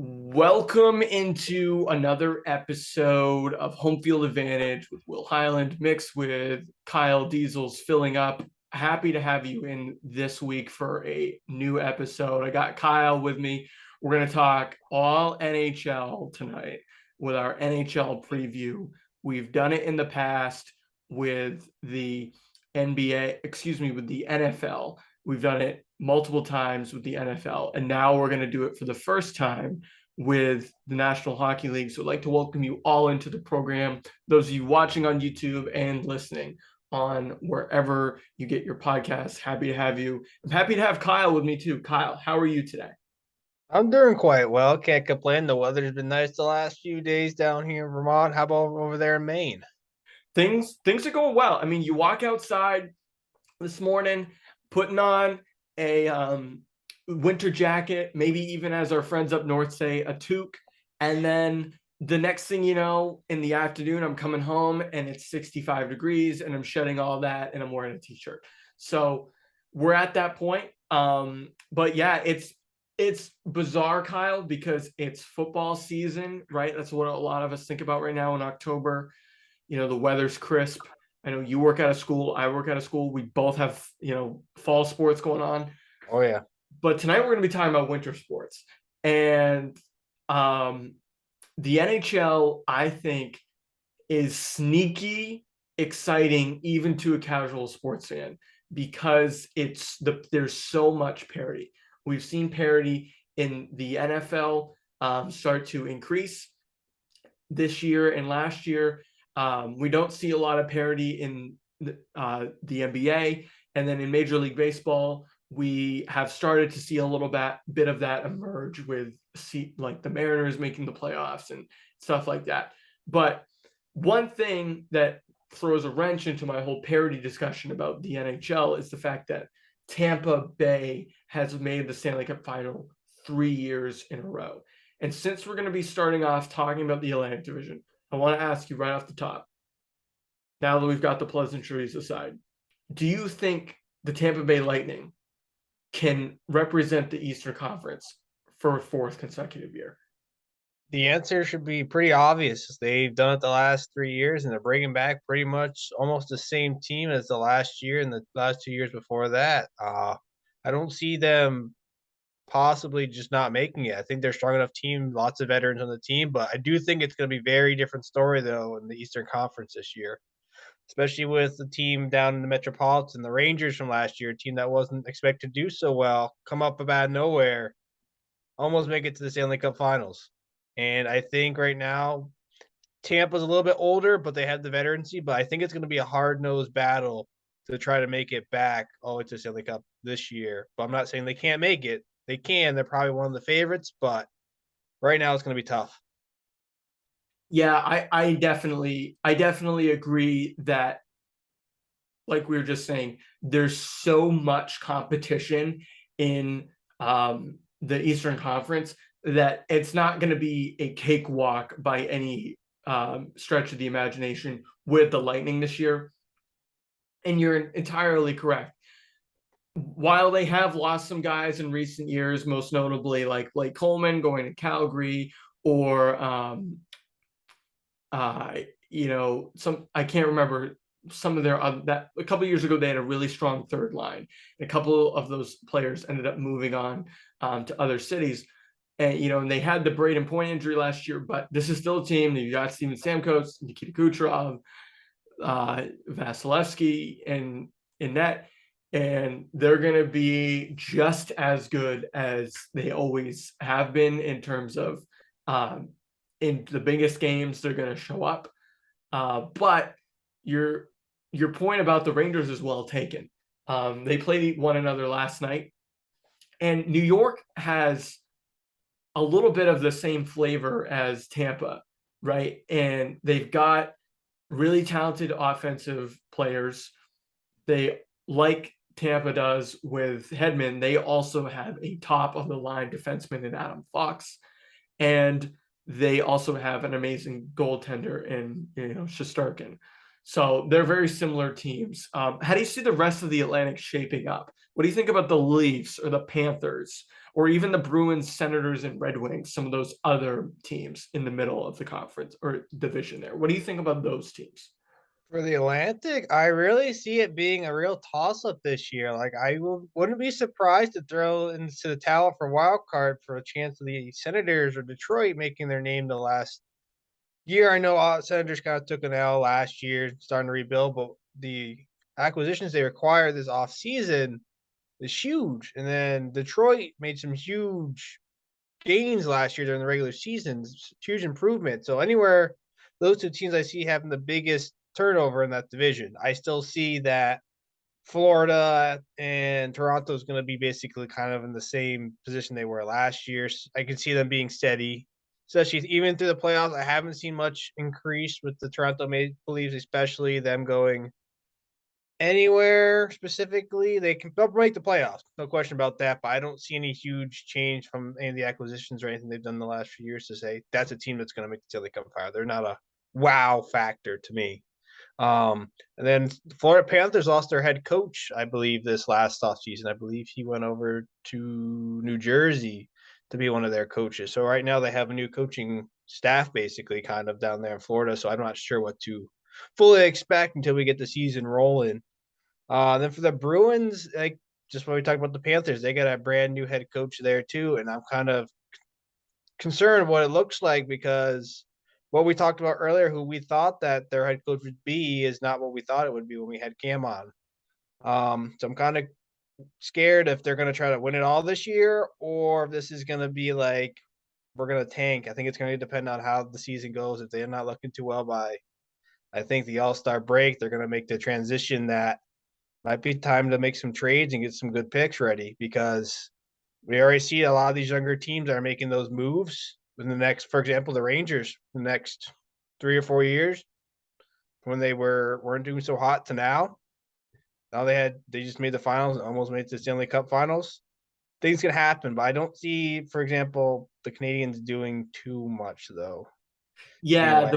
Welcome into another episode of Home Field Advantage with Will Hyland, mixed with Kyle Diezel's filling up. Happy to have you in this week for a new episode. I got Kyle with me. We're going to talk all NHL tonight with our NHL preview. We've done it in the past with the with the NFL. We've done it multiple times with the NFL, and now we're going to do it for the first time with the National Hockey League. So I'd like to welcome you all into the program, those of you watching on YouTube and listening on wherever you get your podcasts. Happy to have you. I'm happy to have Kyle with me too. Kyle, how are you today? I'm doing quite well. Can't complain. The weather's been nice the last few days down here in Vermont. How about over there in Maine? Things are going well. I mean, you walk outside this morning, putting on a winter jacket, maybe even, as our friends up north say, a toque, and then the next thing you know, in the afternoon, I'm coming home and it's 65 degrees and I'm shedding all that and I'm wearing a t-shirt. So we're at that point. But yeah, it's bizarre, Kyle, because it's football season, right? That's what a lot of us think about right now in October. The weather's crisp. I know you work out of school. I work out of school. We both have, fall sports going on. Oh, yeah. But tonight we're going to be talking about winter sports. And the NHL, I think, is sneaky exciting even to a casual sports fan because there's so much parity. We've seen parity in the NFL start to increase this year and last year. We don't see a lot of parity in the NBA. And then in Major League Baseball, we have started to see a little bit of that emerge with like the Mariners making the playoffs and stuff like that. But one thing that throws a wrench into my whole parity discussion about the NHL is the fact that Tampa Bay has made the Stanley Cup final 3 years in a row. And since we're going to be starting off talking about the Atlantic Division, I want to ask you right off the top, now that we've got the pleasantries aside, do you think the Tampa Bay Lightning can represent the Eastern Conference for a fourth consecutive year? The answer should be pretty obvious. They've done it the last 3 years, and they're bringing back pretty much almost the same team as the last year and the last 2 years before that. I don't see them possibly just not making it. I think they're a strong enough team, lots of veterans on the team, but I do think it's going to be a very different story, though, in the Eastern Conference this year, especially with the team down in the Metropolitan, the Rangers from last year, a team that wasn't expected to do so well, come up out of nowhere, almost make it to the Stanley Cup Finals. And I think right now, Tampa's a little bit older, but they have the veterancy. But I think it's going to be a hard-nosed battle to try to make it back all the way to the Stanley Cup this year. But I'm not saying they can't make it. They can. They're probably one of the favorites, but right now it's going to be tough. Yeah, I definitely agree that, like we were just saying, there's so much competition in the Eastern Conference that it's not going to be a cakewalk by any stretch of the imagination with the Lightning this year. And you're entirely correct. While they have lost some guys in recent years, most notably like Blake Coleman going to Calgary, or I can't remember some of their that a couple of years ago they had a really strong third line. A couple of those players ended up moving on to other cities, and they had the Braden Point injury last year, but this is still a team. You got Steven Stamkos, Nikita Kucherov, Vasilevsky in net, and they're going to be just as good as they always have been in terms of in the biggest games they're going to show up. But your point about the Rangers is well taken. They played one another last night, and New York has a little bit of the same flavor as Tampa, right? And they've got really talented offensive players. They, like Tampa does with Hedman, they also have a top of the line defenseman in Adam Fox, and they also have an amazing goaltender in Shesterkin. So they're very similar teams. How do you see the rest of the Atlantic shaping up? What do you think about the Leafs or the Panthers or even the Bruins, Senators, and Red Wings, some of those other teams in the middle of the conference or division there? What do you think about those teams? For the Atlantic, I really see it being a real toss-up this year. Like, wouldn't be surprised to throw into the towel for wild card for a chance of the Senators or Detroit making their name the last year. I know Senators kind of took an L last year, starting to rebuild, but the acquisitions they required this offseason is huge. And then Detroit made some huge gains last year during the regular season, huge improvement. So anywhere those two teams I see having the biggest turnover in that division, I still see that Florida and Toronto is going to be basically kind of in the same position they were last year. I can see them being steady, especially even through the playoffs. I haven't seen much increase with the Toronto Maple Leafs, especially them going anywhere specifically. They'll make the playoffs, no question about that. But I don't see any huge change from any of the acquisitions or anything they've done in the last few years to say that's a team that's going to make the Stanley Cup final. They're not a wow factor to me. And then the Florida Panthers lost their head coach, I believe, this last offseason. I believe he went over to New Jersey to be one of their coaches. So right now they have a new coaching staff basically kind of down there in Florida. So I'm not sure what to fully expect until we get the season rolling. Then for the Bruins, like just when we talked about the Panthers, they got a brand new head coach there too. And I'm kind of concerned what it looks like because what we talked about earlier, who we thought that their head coach would be, is not what we thought it would be when we had Cam on. So I'm kind of scared if they're going to try to win it all this year, or if this is going to be like we're going to tank. I think it's going to depend on how the season goes. If they're not looking too well by, I think the All-Star break, they're going to make the transition that might be time to make some trades and get some good picks ready because we already see a lot of these younger teams that are making those moves in the next, for example, the Rangers, the next 3 or 4 years when they weren't doing so hot to now. Now they just made the finals, almost made it to the Stanley Cup finals. Things can happen, but I don't see, for example, the Canadians doing too much though. Yeah,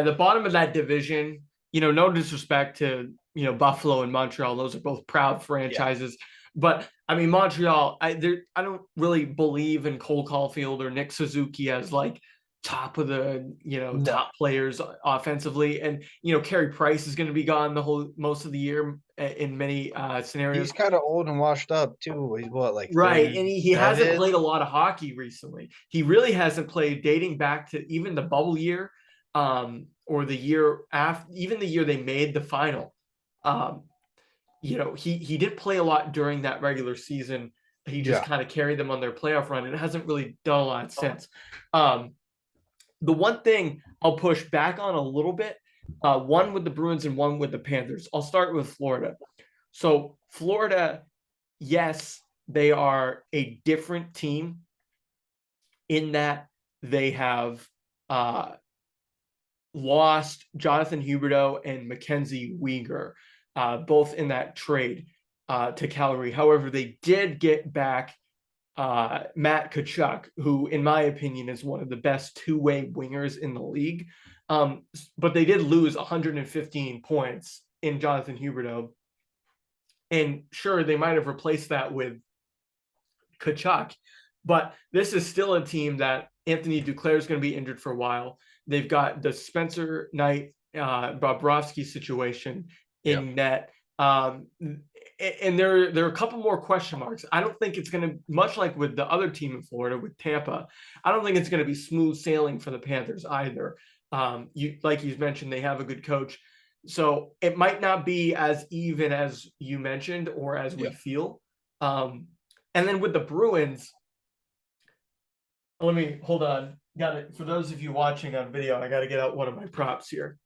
the bottom of that division, no disrespect to, Buffalo and Montreal. Those are both proud Yeah. franchises. But I mean, Montreal, I don't really believe in Cole Caulfield or Nick Suzuki as like top of the, No. top players offensively. And, Carey Price is going to be gone most of the year in many scenarios. He's kind of old and washed up too. He's what, like Right. And he hasn't 37? played a lot of hockey recently. He really hasn't played dating back to even the bubble year, or the year after, even the year they made the final. He didn't play a lot during that regular season. He just Yeah. kind of carried them on their playoff run and it hasn't really done a lot since. The one thing I'll push back on a little bit, one with the Bruins and one with the Panthers. I'll start with Florida. So Florida, yes, they are a different team in that they have lost Jonathan Huberdeau and Mackenzie Weegar, both in that trade to Calgary. However, they did get back Matt Tkachuk, who, in my opinion, is one of the best two-way wingers in the league. But they did lose 115 points in Jonathan Huberdeau. And sure, they might have replaced that with Tkachuk, but this is still a team that Anthony Duclair is going to be injured for a while. They've got the Spencer Knight, Bobrovsky situation in net. And there are a couple more question marks. I don't think it's going to, much like with the other team in Florida, with Tampa, I don't think it's going to be smooth sailing for the Panthers either. Like you mentioned, they have a good coach. So it might not be as even as you mentioned or as we feel. And then with the Bruins, let me hold on. Got it. For those of you watching on video, I got to get out one of my props here.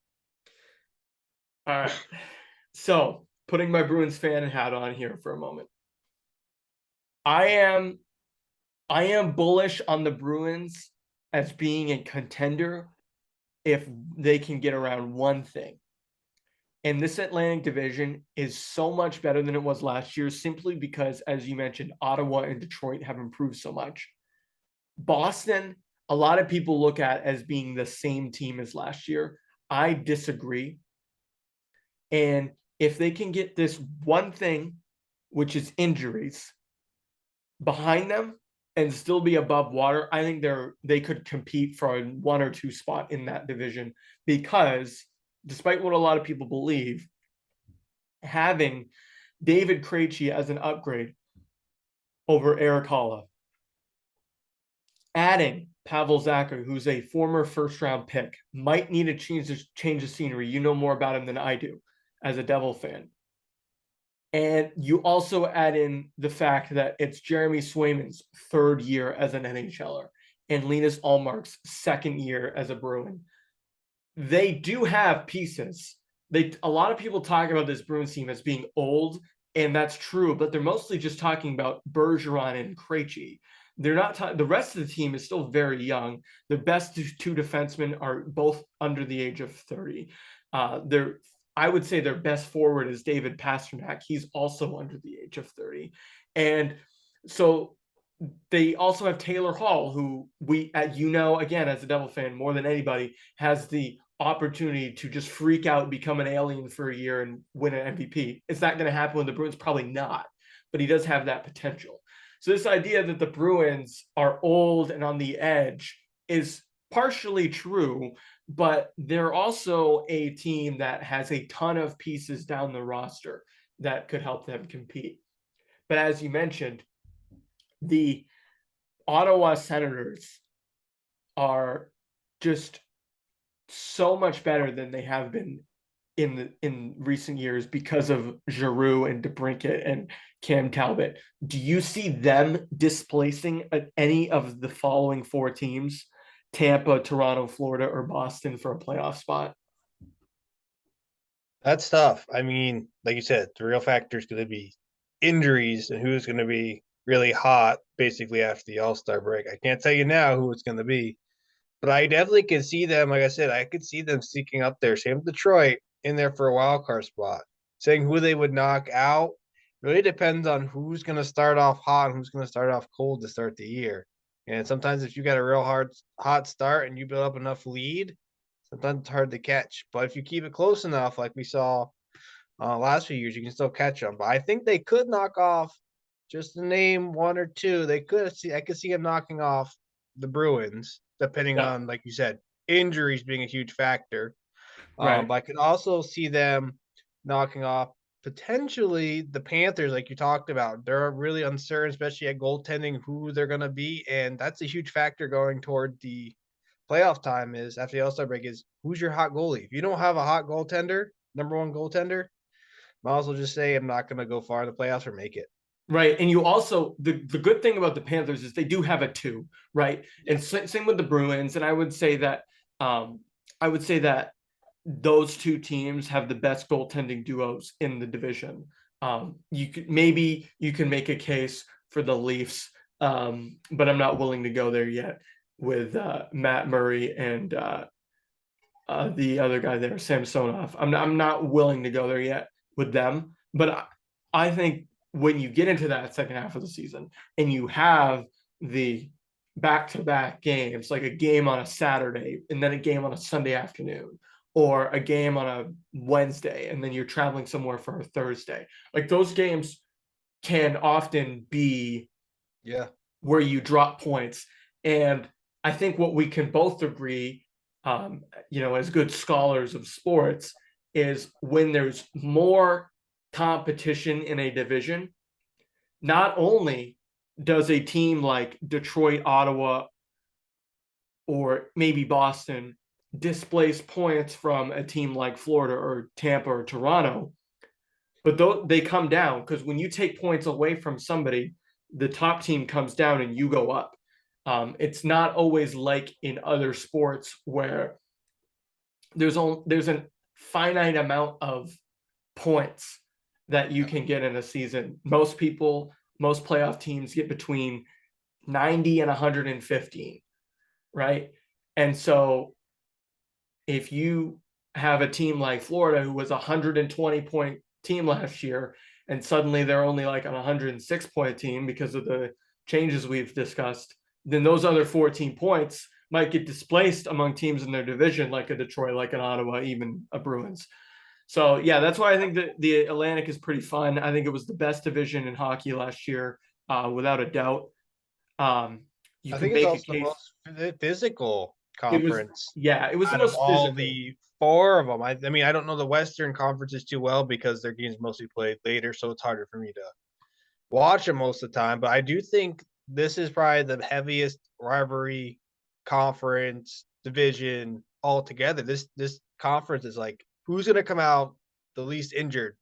All right. So putting my Bruins fan hat on here for a moment. I am bullish on the Bruins as being a contender if they can get around one thing. And this Atlantic division is so much better than it was last year simply because, as you mentioned, Ottawa and Detroit have improved so much. Boston, a lot of people look at as being the same team as last year. I disagree. And if they can get this one thing, which is injuries, behind them and still be above water, I think they could compete for a 1 or 2 spot in that division, because despite what a lot of people believe, having David Krejci as an upgrade over Eric Holla, adding Pavel Zacha, who's a former first-round pick, might need a change of scenery. You know more about him than I do as a Devil fan. And you also add in the fact that it's Jeremy Swayman's 3rd year as an NHLer and Linus Ullmark's 2nd year as a Bruin. They do have pieces. A lot of people talk about this Bruins team as being old, and that's true, but they're mostly just talking about Bergeron and Krejci. They're not the rest of the team is still very young. The best 2 defensemen are both under the age of 30. I would say their best forward is David Pasternak. He's also under the age of 30. And so they also have Taylor Hall, who again, as a Devil fan, more than anybody, has the opportunity to just freak out, become an alien for a year and win an MVP. It's not going to happen with the Bruins, probably not, but he does have that potential. So this idea that the Bruins are old and on the edge is partially true, but they're also a team that has a ton of pieces down the roster that could help them compete. But as you mentioned, the Ottawa Senators are just so much better than they have been in recent years because of Giroux and DeBrincat and Cam Talbot. Do you see them displacing any of the following 4 teams, Tampa, Toronto, Florida, or Boston, for a playoff spot? That's tough. I mean, like you said, the real factor is going to be injuries and who's going to be really hot basically after the All-Star break. I can't tell you now who it's going to be, but I definitely can see them. Like I said, I could see them seeking up there. Same with Detroit in there for a wild card spot. Saying who they would knock out really depends on who's going to start off hot and who's going to start off cold to start the year. And sometimes if you got a real hot start and you build up enough lead, sometimes it's hard to catch. But if you keep it close enough, like we saw last few years, you can still catch them. But I think they could knock off, just to name 1 or 2. I could see them knocking off the Bruins, depending on, like you said, injuries being a huge factor. Right. But I could also see them knocking off potentially the Panthers, like you talked about. They're really uncertain, especially at goaltending, who they're going to be. And that's a huge factor going toward the playoff time is after the All-Star break is who's your hot goalie. If you don't have a hot goaltender, number 1 goaltender, might as well just say I'm not going to go far in the playoffs or make it. Right. And you also, the good thing about the Panthers is they do have a 2, right? Yeah. And same with the Bruins. And I would say that those 2 teams have the best goaltending duos in the division. You can make a case for the Leafs, but I'm not willing to go there yet with Matt Murray and the other guy there, Samsonov. I'm not willing to go there yet with them, but I think when you get into that second half of the season and you have the back-to-back games, like a game on a Saturday and then a game on a Sunday afternoon, or a game on a Wednesday and then you're traveling somewhere for a Thursday, like those games can often be where you drop points. And I think what we can both agree, as good scholars of sports, is when there's more competition in a division, not only does a team like Detroit, Ottawa, or maybe Boston displace points from a team like Florida or Tampa or Toronto, but they come down, because when you take points away from somebody, the top team comes down and you go up. It's not always like in other sports where there's a finite amount of points that you can get in a season. Most playoff teams get between 90 and 115, right? And so if you have a team like Florida, who was a 120-point team last year, and suddenly they're only like an 106-point team because of the changes we've discussed, then those other 14 points might get displaced among teams in their division, like a Detroit, like an Ottawa, even a Bruins. So yeah, that's why I think that the Atlantic is pretty fun. I think it was the best division in hockey last year, without a doubt. Um, you I can think it's make a also the case. most physical It was, conference yeah, it was the out of most all physical. the four of them. I mean, I don't know the Western conferences too well because their games mostly played later, so it's harder for me to watch them most of the time. But I do think this is probably the heaviest rivalry conference division altogether. This conference is like who's going to come out the least injured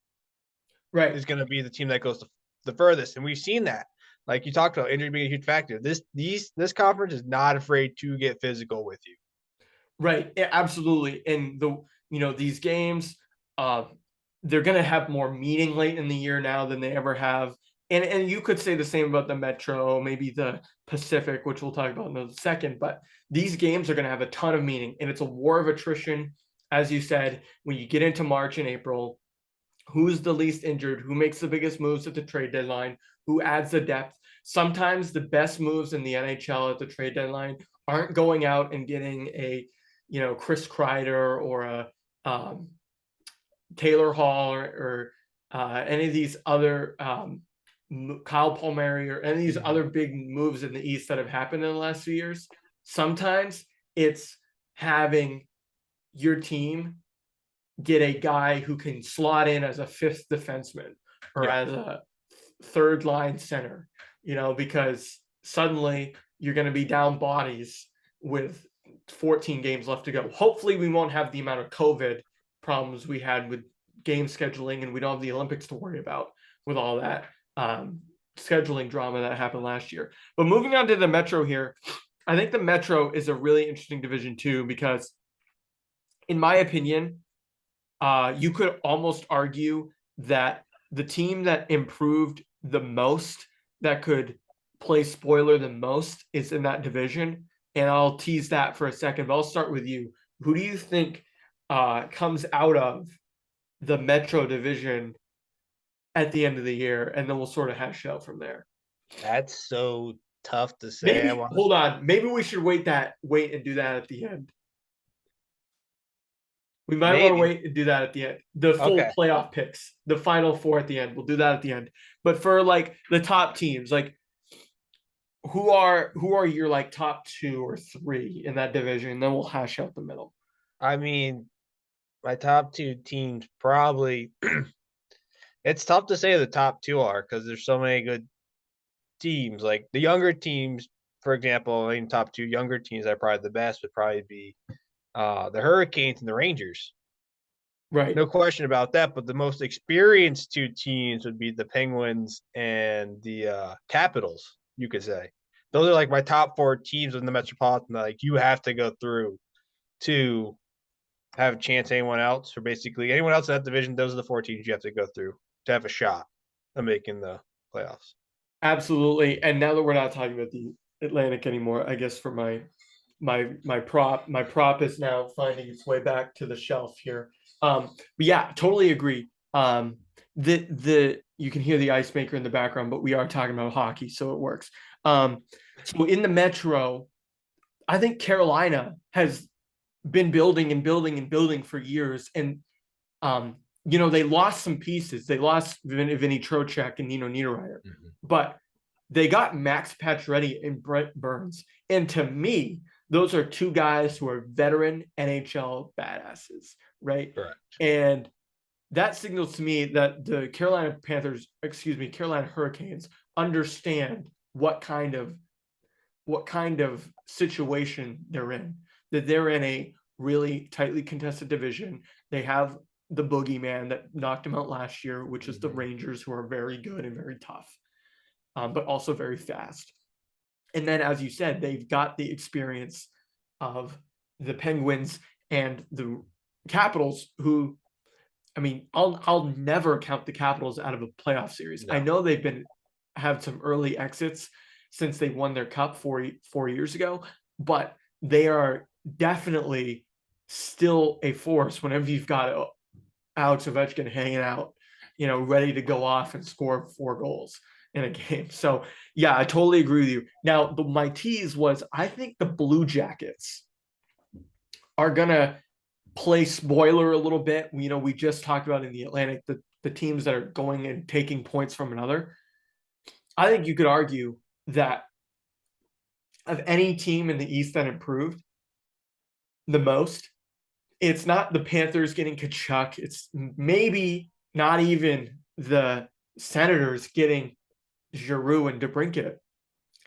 Right. is going to be the team that goes the furthest, and we've seen that. Like you talked about, injury being a huge factor. This conference is not afraid to get physical with you. Right. Yeah, absolutely. And these games, uh, they're going to have more meaning late in the year now than they ever have. And you could say the same about the Metro, maybe the Pacific, which we'll talk about in a second. But these games are going to have a ton of meaning, and it's a war of attrition, as you said. When you get into March and April, who's the least injured, who makes the biggest moves at the trade deadline, who adds the depth. Sometimes the best moves in the NHL at the trade deadline aren't going out and getting a, Chris Kreider or a Taylor Hall or any of these other Kyle Palmieri or any of these other big moves in the East that have happened in the last few years. Sometimes it's having your team get a guy who can slot in as a fifth defenseman or as a third line center, because suddenly you're going to be down bodies with 14 games left to go. Hopefully we won't have the amount of COVID problems we had with game scheduling, and we don't have the Olympics to worry about with all that scheduling drama that happened last year. But moving on to the Metro here, I think the Metro is a really interesting division too, because in my opinion, you could almost argue that the team that improved the most, that could play spoiler the most, is in that division. And I'll tease that for a second, but I'll start with you. Who do you think comes out of the Metro division at the end of the year? And then we'll sort of hash it out from there. That's so tough to say. Maybe, hold on. Maybe we should wait and do that at the end. We might want to Maybe. wait and do that at the end. The full Okay. playoff picks, the final four at the end. We'll do that at the end. But for like the top teams, like who are your like top 2 or 3 in that division? And then we'll hash out the middle. I mean, my top two teams probably it's tough to say who the top two are because there's so many good teams. Like the younger teams, for example, in top two younger teams that are probably the best would probably be the Hurricanes and the Rangers. Right. No question about that. But the most experienced two teams would be the Penguins and the Capitals, you could say. Those are like my top 4 teams in the Metropolitan that like you have to go through to have a chance anyone else, or basically anyone else in that division. Those are the 4 teams you have to go through to have a shot of making the playoffs. Absolutely. And now that we're not talking about the Atlantic anymore, I guess for my prop is now finding its way back to the shelf here. But yeah, totally agree. The you can hear the ice maker in the background, but we are talking about hockey, so it works. So in the Metro, I think Carolina has been building and building and building for years, and they lost some pieces. They lost Vinny Trocheck and Nino Niederreiter, but they got Max Pacioretty and Brent Burns. And to me, those are 2 guys who are veteran NHL badasses, right? Correct. And that signals to me that the Carolina Hurricanes understand what kind of situation they're in. That they're in a really tightly contested division. They have the boogeyman that knocked them out last year, which is the Rangers, who are very good and very tough, but also very fast. And then, as you said, they've got the experience of the Penguins and the Capitals, who, I mean, I'll never count the Capitals out of a playoff series. No. I know they've have some early exits since they won their cup 4 years ago, but they are definitely still a force whenever you've got Alex Ovechkin hanging out, ready to go off and score 4 goals in a game. So yeah, I totally agree with you. Now, my tease was I think the Blue Jackets are gonna play spoiler a little bit. We just talked about in the Atlantic the teams that are going and taking points from another. I think you could argue that of any team in the East that improved the most, it's not the Panthers getting Kachuk. It's maybe not even the Senators getting Giroux and DeBrincat.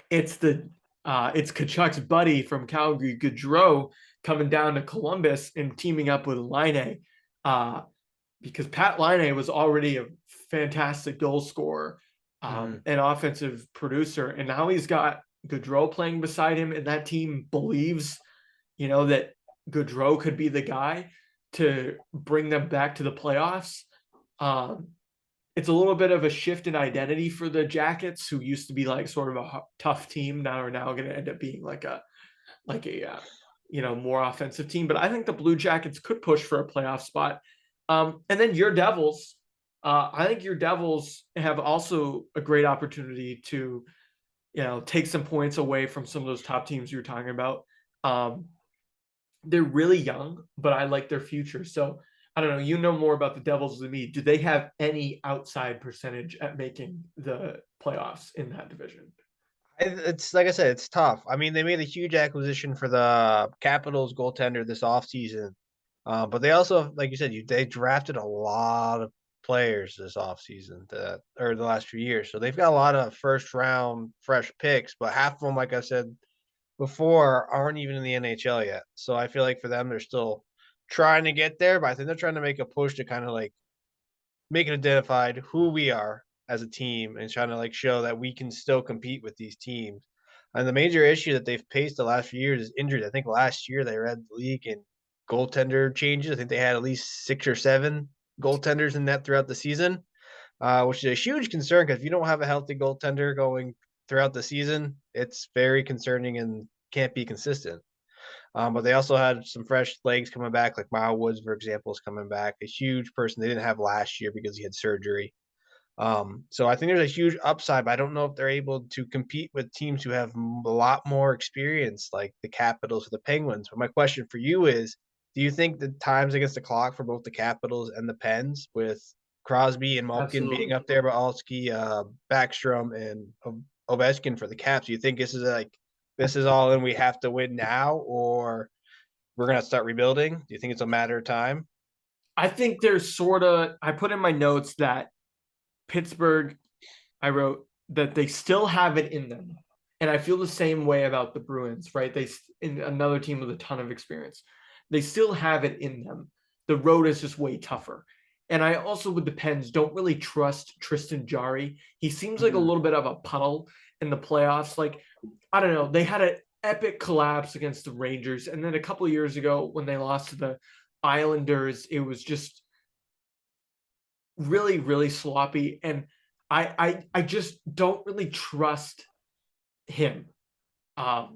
It's Kachuk's buddy from Calgary, Gaudreau, coming down to Columbus and teaming up with Laine, because Pat Laine was already a fantastic goal scorer, and offensive producer, and now he's got Gaudreau playing beside him, and that team believes, that Gaudreau could be the guy to bring them back to the playoffs. It's a little bit of a shift in identity for the Jackets, who used to be like sort of a tough team, now are now going to end up being like a more offensive team. But I think the Blue Jackets could push for a playoff spot. And then your Devils, I think your Devils have also a great opportunity to, take some points away from some of those top teams you were talking about. They're really young, but I like their future. So I don't know. You know more about the Devils than me. Do they have any outside percentage at making the playoffs in that division? It's like I said, it's tough. I mean, they made a huge acquisition for the Capitals goaltender this offseason. But they also, like you said, they drafted a lot of players this offseason, or the last few years. So they've got a lot of first round fresh picks, but half of them, like I said before, aren't even in the NHL yet. So I feel like for them, they're still trying to get there, but I think they're trying to make a push to kind of like make it identified who we are as a team and trying to like show that we can still compete with these teams. And the major issue that they've faced the last few years is injuries. I think last year they led the league in goaltender changes. I think they had at least 6 or 7 goaltenders in that throughout the season, which is a huge concern because if you don't have a healthy goaltender going throughout the season, it's very concerning and can't be consistent. But they also had some fresh legs coming back, like Miles Woods, for example, is coming back. A huge person they didn't have last year because he had surgery. So I think there's a huge upside, but I don't know if they're able to compete with teams who have a lot more experience, like the Capitals or the Penguins. But my question for you is, do you think the time's against the clock for both the Capitals and the Pens, with Crosby and Malkin being Absolutely. up there, but Alski, Backstrom, and Ovechkin for the Caps? Do you think this is all in, we have to win now, or we're gonna start rebuilding? Do you think it's a matter of time? I think I put in my notes that Pittsburgh, I wrote that they still have it in them. And I feel the same way about the Bruins, right? In another team with a ton of experience. They still have it in them. The road is just way tougher. And I also, with the Pens, don't really trust Tristan Jarry. He seems like a little bit of a puddle in the playoffs. Like, I don't know. They had an epic collapse against the Rangers. And then a couple of years ago, when they lost to the Islanders, it was just really, really sloppy. And I just don't really trust him. For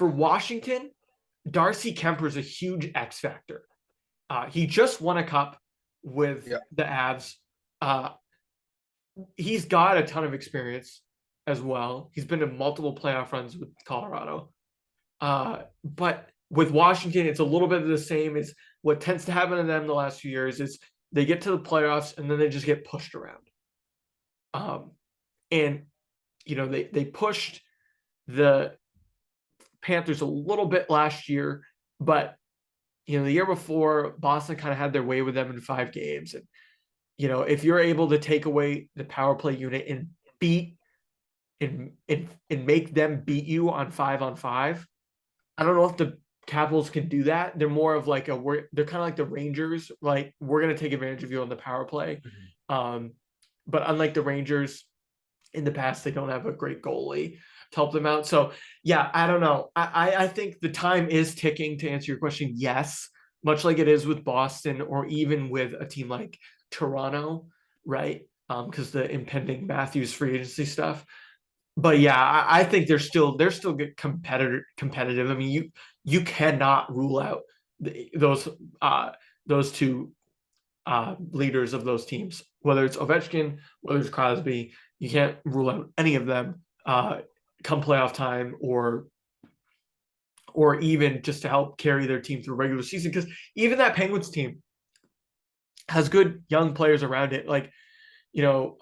Washington, Darcy Kemper is a huge X factor. He just won a cup with the Avs. He's got a ton of experience as well. He's been in multiple playoff runs with Colorado. But with Washington, it's a little bit of the same as what tends to happen to them the last few years is they get to the playoffs and then they just get pushed around. And they pushed the Panthers a little bit last year, but the year before, Boston kind of had their way with them in 5 games. And if you're able to take away the power play unit and beat and make them beat you on 5-on-5, I don't know if the Capitals can do that. They're more of like they're kind of like the Rangers, like we're going to take advantage of you on the power play. But unlike the Rangers in the past, they don't have a great goalie to help them out. So yeah, I don't know. I think the time is ticking, to answer your question. Yes, much like it is with Boston or even with a team like Toronto, right? Because the impending Matthews free agency stuff. But yeah, I think they're still good competitive. I mean, you cannot rule out those two leaders of those teams, whether it's Ovechkin, whether it's Crosby. You can't rule out any of them come playoff time or or even just to help carry their team through regular season. Because even that Penguins team has good young players around it. Like, you know,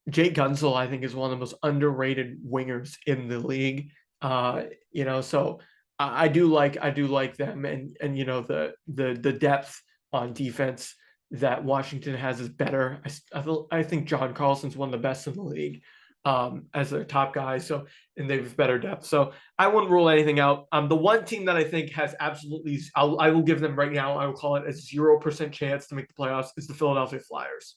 Jake Gunsel, I think, is one of the most underrated wingers in the league. You know, so I do like them, and you know the depth on defense that Washington has is better. I think John Carlson's one of the best in the league as their top guy. So, and they have better depth. So I wouldn't rule anything out. The one team that I think has absolutely, I will give them right now, I will call it a 0% chance to make the playoffs, is the Philadelphia Flyers.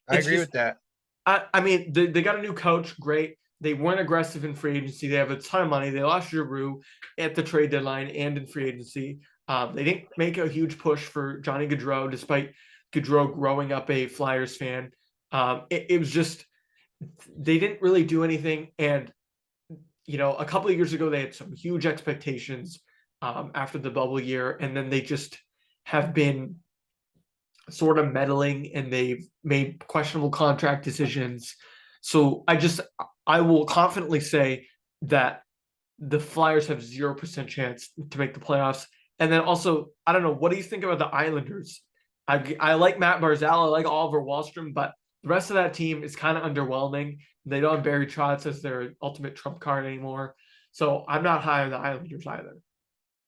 I It's agree just, with that. I mean, they got a new coach, great. They weren't aggressive in free agency. They have a ton of money. They lost Giroux at the trade deadline and in free agency. They didn't make a huge push for Johnny Gaudreau, despite Gaudreau growing up a Flyers fan. It was just, they didn't really do anything. And, you know, a couple of years ago, they had some huge expectations after the bubble year. And then they just have been sort of meddling, and they've made questionable contract decisions. So I will confidently say that the Flyers have 0% chance to make the playoffs. And then also, I don't know, what do you think about the Islanders? I like Matt Barzal, I like Oliver Wahlstrom, but the rest of that team is kind of underwhelming. They don't have Barry Trotz as their ultimate trump card anymore. So I'm not high on the Islanders either.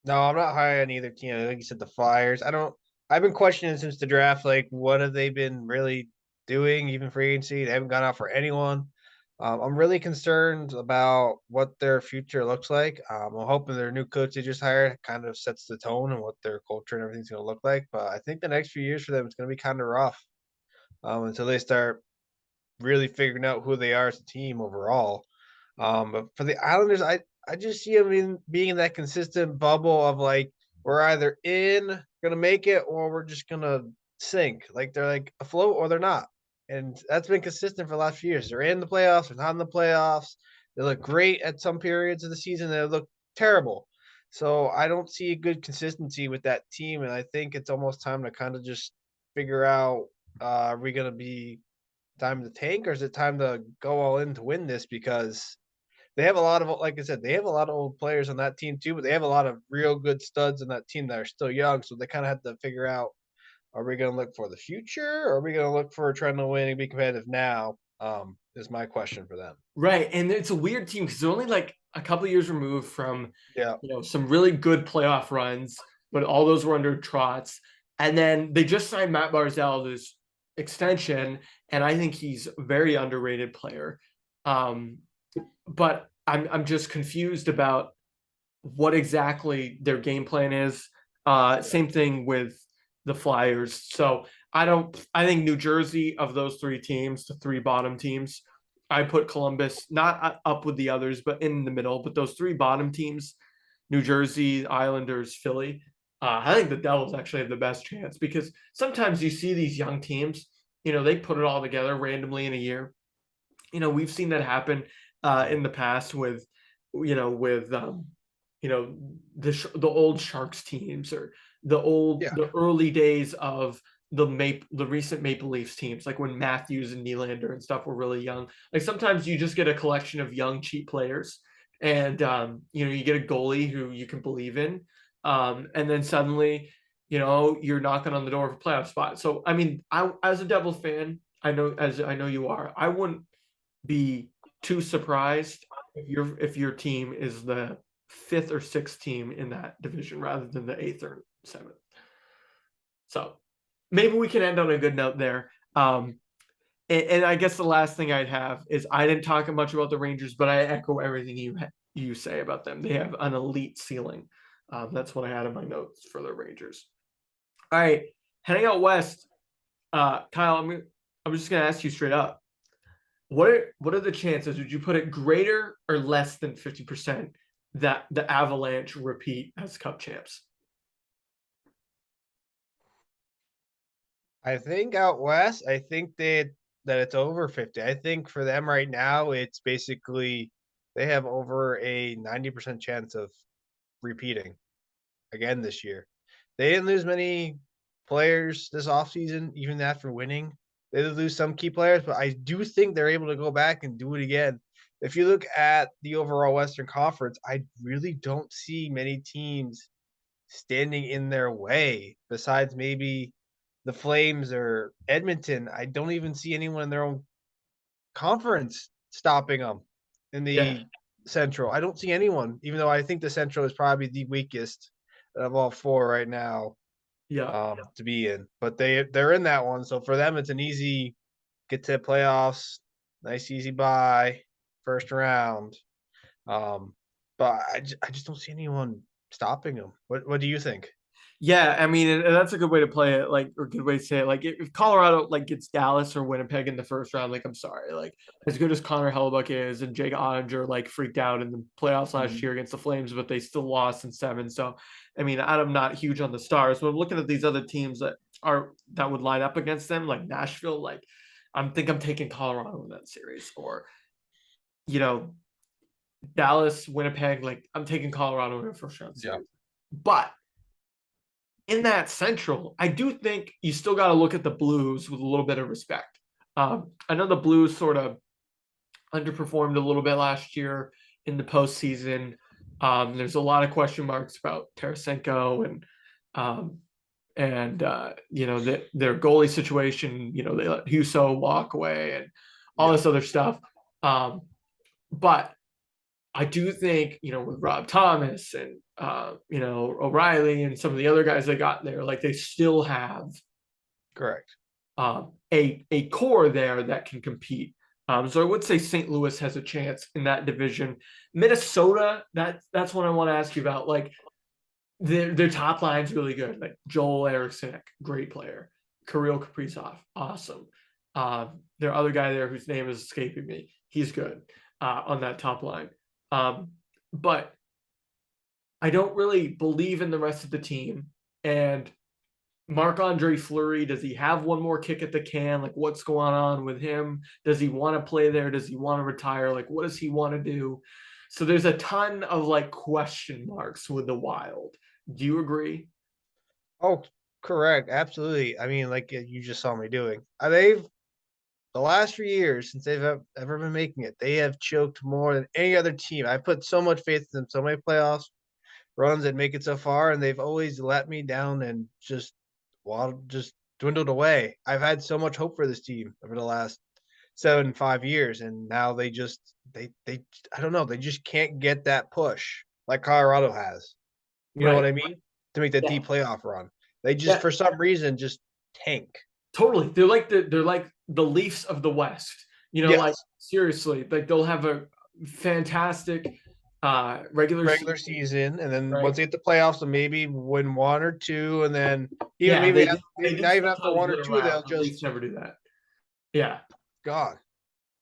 No, I'm not high on either team. I think you said the Flyers. I've been questioning since the draft, like, what have they been really doing, even free agency? They haven't gone out for anyone. I'm really concerned about what their future looks like. I'm hoping their new coach they just hired kind of sets the tone and what their culture and everything's going to look like. But I think the next few years for them is going to be kind of rough until they start really figuring out who they are as a team overall. But for the Islanders, I just see them being in that consistent bubble of like, we're either gonna make it, or we're just gonna sink. Like, they're like afloat or they're not. And that's been consistent for the last few years. They're in the playoffs, they're not in the playoffs. They look great at some periods of the season, they look terrible. So I don't see a good consistency with that team. And I think it's almost time to kind of just figure out, are we gonna be time to tank, or is it time to go all in to win this? Because they have a lot of, like I said, they have a lot of old players on that team too, but they have a lot of real good studs on that team that are still young. So they kind of have to figure out, are we going to look for the future, or are we going to look for trying to win and be competitive now? Is my question for them. Right. And it's a weird team because they're only like a couple of years removed from, Yeah. you know, some really good playoff runs, but all those were under Trotz. And then they just signed Matt Barzal this extension, and I think he's a very underrated player. But I'm just confused about what exactly their game plan is. Same thing with the Flyers. So I think New Jersey, of those three teams, the three bottom teams, I put Columbus not up with the others, but in the middle. But those three bottom teams, New Jersey, Islanders, Philly, I think the Devils actually have the best chance, because sometimes you see these young teams, you know, they put it all together randomly in a year. You know, we've seen that happen in the past with, you know, the old Sharks teams, or Yeah. the early days of the recent Maple Leafs teams, like when Matthews and Nylander and stuff were really young. Like sometimes you just get a collection of young, cheap players, and you know, you get a goalie who you can believe in, and then suddenly, you know, you're knocking on the door of a playoff spot. So I mean, as a Devil fan, I know you are, I wouldn't be too surprised if your team is the fifth or sixth team in that division rather than the eighth or seventh. So maybe we can end on a good note there. And I guess the last thing I'd have is, I didn't talk much about the Rangers, but I echo everything you say about them. They have an elite ceiling. That's what I had in my notes for the Rangers. All right, heading out west, Kyle. I'm just gonna ask you straight up. What are the chances? Would you put it greater or less than 50% that the Avalanche repeat as Cup champs? I think out west, I think that it's over 50. I think for them right now, it's basically they have over a 90% chance of repeating again this year. They didn't lose many players this offseason, even after winning. They did lose some key players, but I do think they're able to go back and do it again. if you look at the overall Western Conference, I really don't see many teams standing in their way besides maybe the Flames or Edmonton. I don't even see anyone in their own conference stopping them in Yeah, the Central. I don't see anyone, even though I think the Central is probably the weakest of all four right now yeah. to be in. But they're in that one, so for them it's an easy get to the playoffs, nice easy bye, first round. Um, but I just don't see anyone stopping them. What do you think? Yeah, I mean, and that's a good way to play it, like, or good way to say it. Like, if Colorado like gets Dallas or Winnipeg in the first round, like, I'm sorry, like, as good as Connor Hellebuck is, and Jake Ottinger like freaked out in the playoffs last Mhm. year against the Flames, but they still lost in seven. So, I mean, I'm not huge on the Stars, but I'm looking at these other teams that would line up against them, like Nashville. Like, I'm taking Colorado in that series, or you know, Dallas, Winnipeg. Like, I'm taking Colorado in a first round Yeah, series, but in that Central, I do think you still got to look at the Blues with a little bit of respect. I know the Blues sort of underperformed a little bit last year in the postseason. There's a lot of question marks about Tarasenko um, their goalie situation. You know, they let Huso walk away and all yeah, this other stuff. But I do think, with Rob Thomas and O'Reilly and some of the other guys they got there, like they still have correct. a core there that can compete. So I would say St. Louis has a chance in that division. Minnesota, that's what I want to ask you about. Like their top line's really good. Like Joel Eriksson, great player. Kirill Kaprizov, awesome. Their other guy there whose name is escaping me, he's good on that top line. But I don't really believe in the rest of the team. And Marc-Andre Fleury, does he have one more kick at the can? Like, what's going on with him? Does he want to play there? Does he want to retire? Like, what does he want to do? So there's a ton of like question marks with the Wild. Do you agree? Oh, correct. Absolutely. I mean, like you just saw me doing. They've the last 3 years since they've ever been making it, they have choked more than any other team. I put so much faith in them, so many playoffs runs that make it so far, and they've always let me down and just dwindled away. I've had so much hope for this team over the last 5 years, and now they I don't know, they just can't get that push like Colorado has. You know what Right. I mean? To make that Yeah. deep playoff run. They just Yeah. for some reason just tank. Totally. They're like the Leafs of the West. Like Yes. seriously, like they'll have a fantastic regular Regular season, season, and then right? once they get the playoffs, they'll maybe win one or two, and then even Yeah, maybe they maybe do not even after sometimes one or win two, around. they'll The just Leafs never do that. Yeah. God.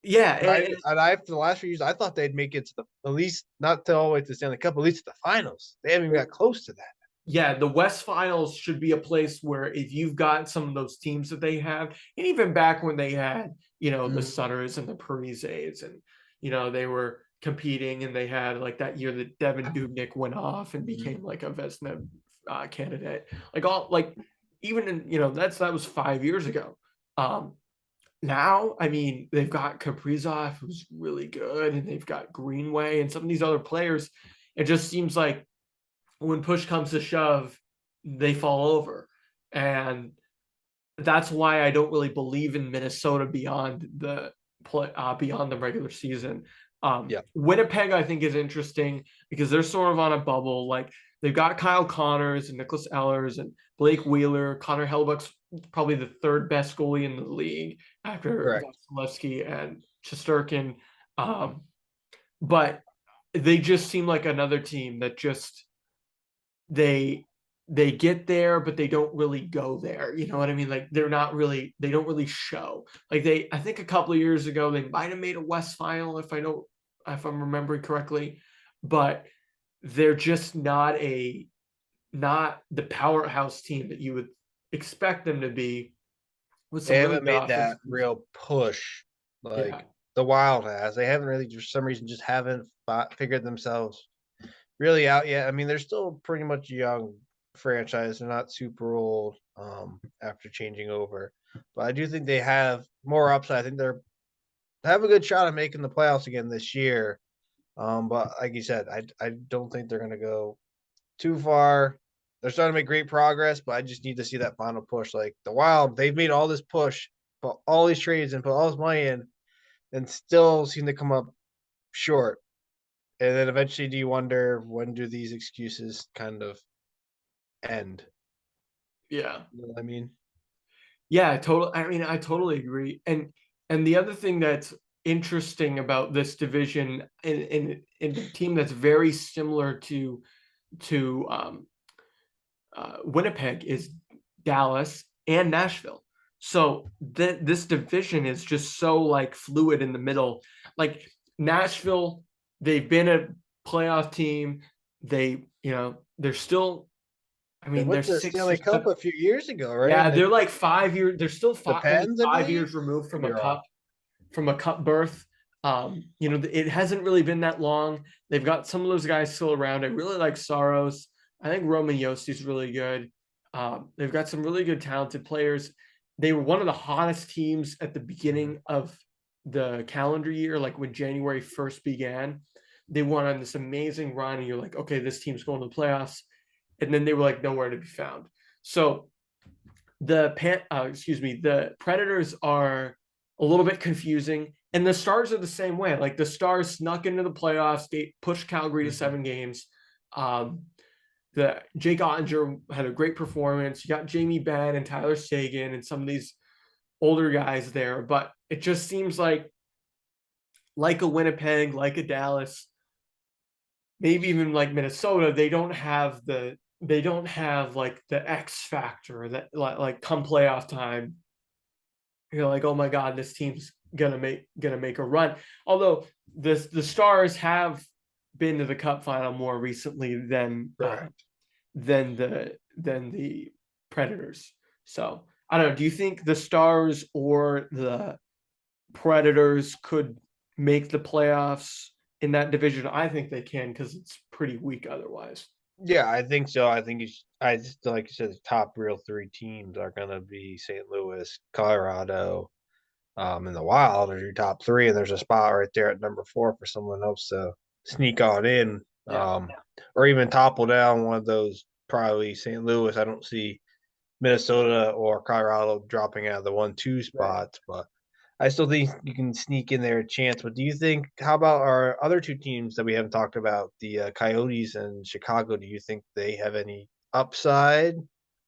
Yeah, And I for the last few years, I thought they'd make it to the at least not to all the way to the Stanley Cup, at least to the finals. They haven't even got close to that. yeah, the West Finals should be a place where if you've got some of those teams that they have, and even back when they had, the Mhm, Sutters and the Parises, and they were competing, and they had like that year that Devin Dubnyk went off and mhm. became like a Vesna candidate. Like all like even in that was 5 years ago. Um, Now, I mean, they've got Kaprizov, who's really good, and they've got Greenway and some of these other players. It just seems like when push comes to shove, they fall over. And that's why I don't really believe in Minnesota beyond the regular season. Yeah, Winnipeg, I think, is interesting because they're sort of on a bubble. Like they've got Kyle Connors and Nicholas Ehlers and Blake Wheeler. Connor Hellebuck's probably the third best goalie in the league after correct. Vasilevsky and Shesterkin. Um, but they just seem like another team that just they they get there but they don't really go there, you know what I mean? Like they don't really show. Like I think a couple of years ago they might have made a West Final if I'm remembering correctly, but they're just not the powerhouse team that you would expect them to be with They some really haven't good made offensive. that real push Yeah. like the Wild has. They haven't really, for some reason, just haven't figured themselves really out yet. I mean, they're still pretty much a young franchise. They're not super old after changing over, but I do think they have more upside. I think they're have a good shot at making the playoffs again this year. But like you said, I don't think they're going to go too far. They're starting to make great progress, but I just need to see that final push. Like the Wild, they've made all this push, put all these trades and put all this money in, and still seem to come up short. And then eventually, do you wonder when do these excuses kind of end? Yeah. You know what I mean? Yeah, I totally agree. And the other thing that's interesting about this division in the team that's very similar to Winnipeg is Dallas and Nashville. So this division is just so like fluid in the middle. Like Nashville, they've been a playoff team. They're still. I They mean, they're went to the six. Stanley Cup a few years ago, right? Yeah, And they're like 5 years. They're still the only Pens, I 5 years believe. removed Could be wrong. from a cup berth. It hasn't really been that long. They've got some of those guys still around. I really like Saros. I think Roman Yosti's really good. They've got some really good talented players. They were one of the hottest teams at the beginning of the calendar year, like when January 1st began. They went on this amazing run, and you're like, okay, this team's going to the playoffs. And then they were like nowhere to be found. So the Predators are a little bit confusing, and the Stars are the same way. Like the Stars snuck into the playoffs, they pushed Calgary to 7 games. The Jake Ottinger had a great performance. You got Jamie Benn and Tyler Seguin and some of these older guys there, but it just seems like a Winnipeg, like a Dallas, maybe even like Minnesota, they don't have like the X factor that like come playoff time, you're like, oh my God, this team's gonna make a run. Although the Stars have been to the Cup final more recently than the Predators. So I don't know. Do you think the Stars or the Predators could make the playoffs in that division? I think they can because it's pretty weak otherwise. Yeah, I think so. I think I just like you said, the top real three teams are gonna be St. Louis, Colorado, and the Wild are your top three, and there's a spot right there at number 4 for someone else to sneak on in, Yeah. or even topple down one of those. Probably St. Louis. I don't see Minnesota or Colorado dropping out of the 1-2 Right. spots, but I still think you can sneak in there a chance. But do you think? How about our other two teams that we haven't talked about, the Coyotes and Chicago? Do you think they have any upside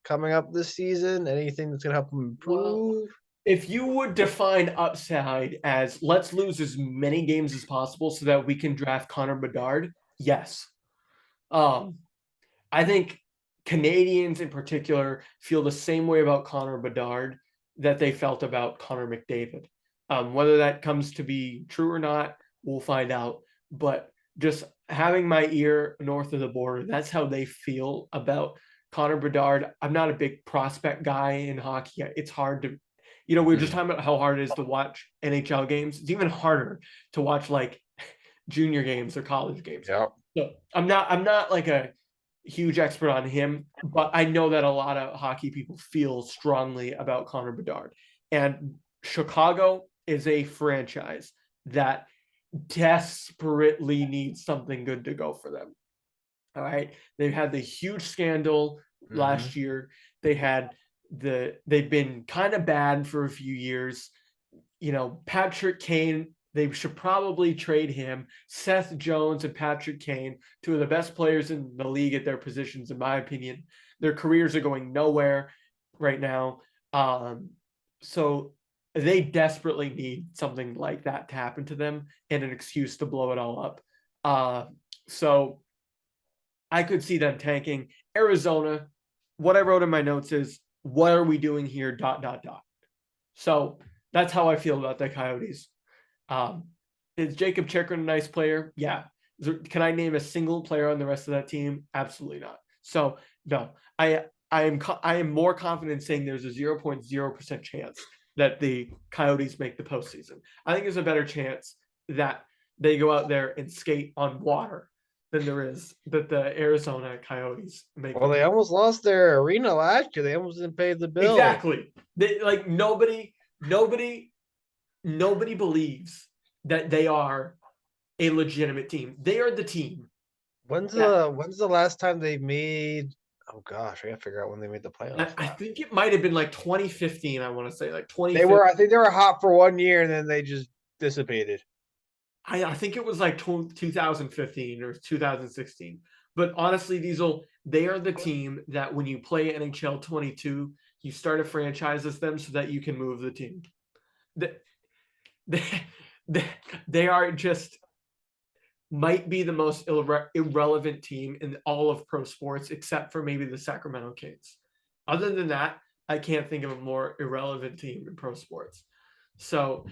coming up this season? Anything that's going to help them Well, improve? if you would define upside as let's lose as many games as possible so that we can draft Connor Bedard, yes. Um, I think Canadians in particular feel the same way about Connor Bedard that they felt about Connor McDavid. Whether that comes to be true or not, we'll find out. But just having my ear north of the border, that's how they feel about Connor Bedard. I'm not a big prospect guy in hockey. It's hard to, we were just talking about how hard it is to watch NHL games. It's even harder to watch like junior games or college games. Yeah. So I'm not like a huge expert on him, but I know that a lot of hockey people feel strongly about Connor Bedard. And Chicago is a franchise that desperately needs something good to go for them. All right. They've had the huge scandal last year. They've been kind of bad for a few years. Patrick Kane, they should probably trade him. Seth Jones and Patrick Kane, two of the best players in the league at their positions, in my opinion. Their careers are going nowhere right now. So they desperately need something like that to happen to them and an excuse to blow it all up. So I could see them tanking. Arizona, what I wrote in my notes is, what are we doing here? ... So that's how I feel about the Coyotes. Is Jacob Chikrin a nice player? Yeah. Can I name a single player on the rest of that team? Absolutely not. So no, I am more confident saying there's a 0.0% chance that the Coyotes make the postseason. I think there's a better chance that they go out there and skate on water than there is that the Arizona Coyotes make. Well, they almost lost their arena last year. They almost didn't pay the bill. Exactly. Nobody nobody believes that they are a legitimate team. They are the team. When's Yeah. the last time they made? Oh gosh, I gotta figure out when they made the playoffs I last. think it might have been like 2015. I want to say like They 2015. were, I think they were hot for 1 year and then they just dissipated. I think it was like 2015 or 2016. But honestly, Diesel, they are the team that when you play NHL 22, you start a franchise as them so that you can move the team. They, they, they, they are just might be the most irrelevant team in all of pro sports, except for maybe the Sacramento Kings. Other than that, I can't think of a more irrelevant team in pro sports. So,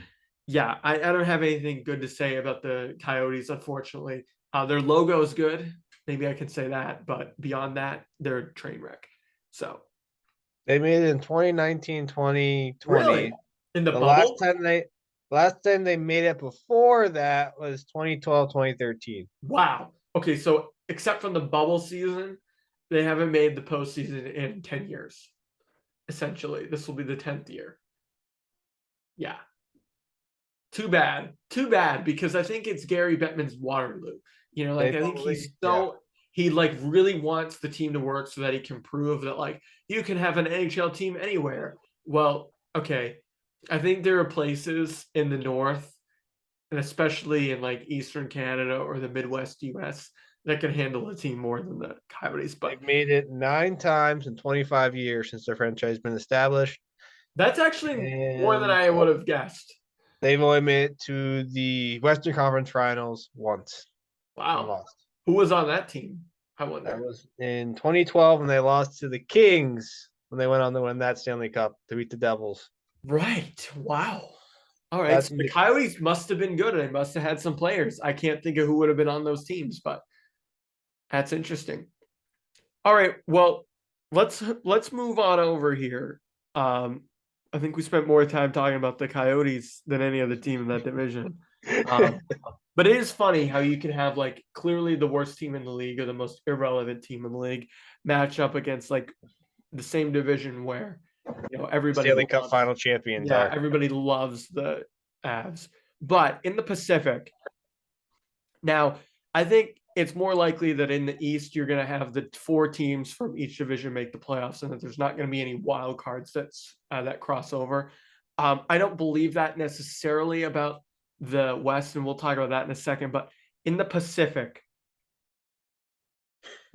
yeah, I don't have anything good to say about the Coyotes, unfortunately. Their logo is good. Maybe I can say that. But beyond that, they're a train wreck. So, They made it in 2019, 2020. really? In the The bubble? last time they made it before that was 2012, 2013. Wow. Okay, so except from the bubble season, they haven't made the postseason in 10 years. Essentially, this will be the 10th year. Yeah. Too bad. Too bad because I think it's Gary Bettman's Waterloo. You know, They like I think probably, yeah. he like really wants the team to work so that he can prove that like you can have an NHL team anywhere. Well, okay. I think there are places in the north and especially in like Eastern Canada or the Midwest US that can handle a team more than the Coyotes. But They've made it 9 times in 25 years since their franchise has been established. that's actually more than And I would have guessed. they've only made it to the Western Conference Finals once and Wow. lost. Who was on that team? I That wonder. was in 2012 when they lost to the Kings when they went on to win that Stanley Cup to beat the Devils. Right. Wow. All right. That's So the Coyotes must have been good. They must have had some players. I can't think of who would have been on those teams, but that's interesting. All right. Well, let's move on over here. I think we spent more time talking about the Coyotes than any other team in that division. Um, but it is funny how you can have like clearly the worst team in the league or the most irrelevant team in the league match up against like the same division where everybody Stanley Cup loves. final champions Yeah, are. everybody loves the Avs. But in the Pacific, now I think it's more likely that in the East you're going to have the four teams from each division make the playoffs, and that there's not going to be any wild cards that cross over. I don't believe that necessarily about the West, and we'll talk about that in a second. But in the Pacific,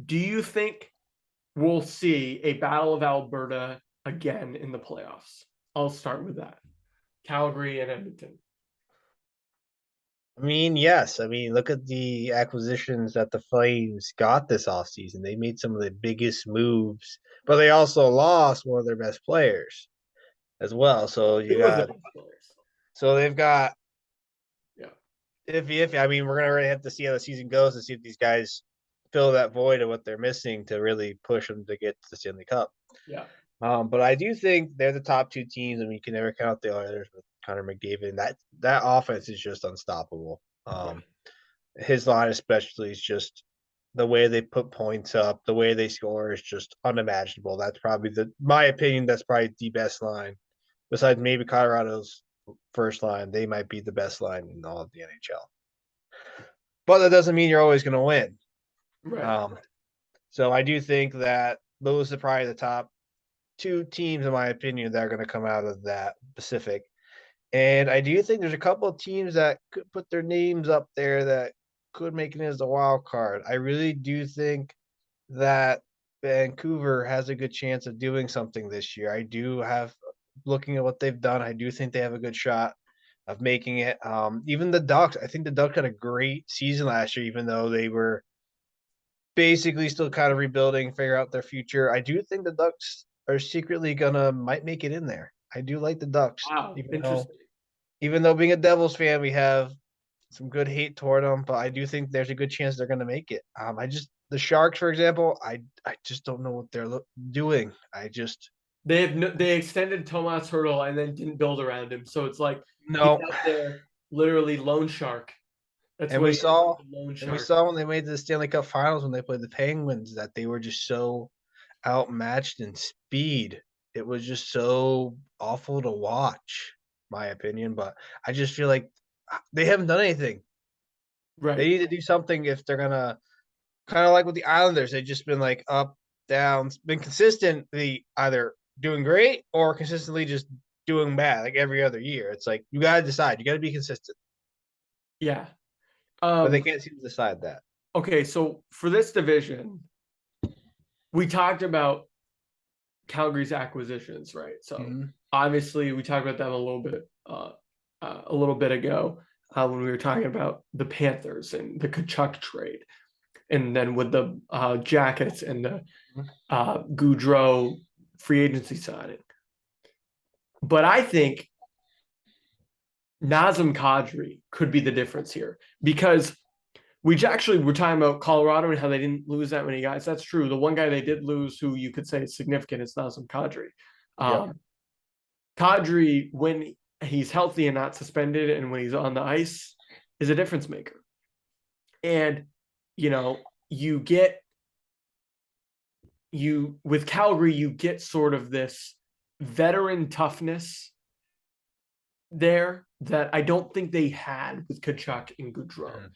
do you think we'll see a Battle of Alberta again in the playoffs? I'll start with that. Calgary and Edmonton. I mean, yes. I mean, look at the acquisitions that the Flames got this offseason. They made some of the biggest moves, but they also lost one of their best players as well. So you Two of the got, best players. so they've got, Yeah. if I mean, we're gonna really have to see how the season goes to see if these guys fill that void of what they're missing to really push them to get to the Stanley Cup. Yeah. But I do think they're the top two teams. I mean, you can never count the others with Connor McDavid. That offense is just unstoppable. Right. His line, especially, is just the way they put points up, the way they score is just unimaginable. That's probably my opinion. That's probably the best line, besides maybe Colorado's first line. They might be the best line in all of the NHL. But that doesn't mean you're always going to win. Right. Um, so I do think that those are probably the top two teams, in my opinion, that are going to come out of that Pacific. And I do think there's a couple of teams that could put their names up there that could make it as a wild card. I really do think that Vancouver has a good chance of doing something this year. I do have, looking at what they've done, I do think they have a good shot of making it. Even the Ducks, I think the Ducks had a great season last year, even though they were basically still kind of rebuilding, figure out their future. I do think the Ducks are secretly might make it in there. I do like the Ducks, Wow. Interesting. even though being a Devils fan, we have some good hate toward them, but I do think there's a good chance they're going to make it. The Sharks, for example, I just don't know what they're doing. They extended Tomas Hurdle and then didn't build around him. So it's like he's No. out there literally lone shark. That's And what we he is, saw lone and we shark. saw when they made the Stanley Cup Finals when they played the Penguins that they were just so outmatched in speed. It was just so awful to watch. my opinion, but I just feel like they haven't done anything. They Right. need to do something if they're gonna kind of like with the Islanders. They've just been like up, down, been consistently either doing great or consistently just doing bad, like every other year. It's like you gotta decide. You gotta be consistent, Yeah. but they can't seem to decide that. Okay, so for this division, we talked about Calgary's acquisitions, right? So obviously we talked about them a little bit ago when we were talking about the Panthers and the Kachuk trade, and then with the Jackets and the Goudreau free agency signing. But I think Nazem Kadri could be the difference here because we actually were talking about Colorado and how they didn't lose that many guys. That's true. The one guy they did lose who you could say is significant is Nazem Kadri. Kadri, when he's healthy and not suspended and when he's on the ice, is a difference maker. And, with Calgary, you get sort of this veteran toughness there that I don't think they had with Kachuk and Goudreau.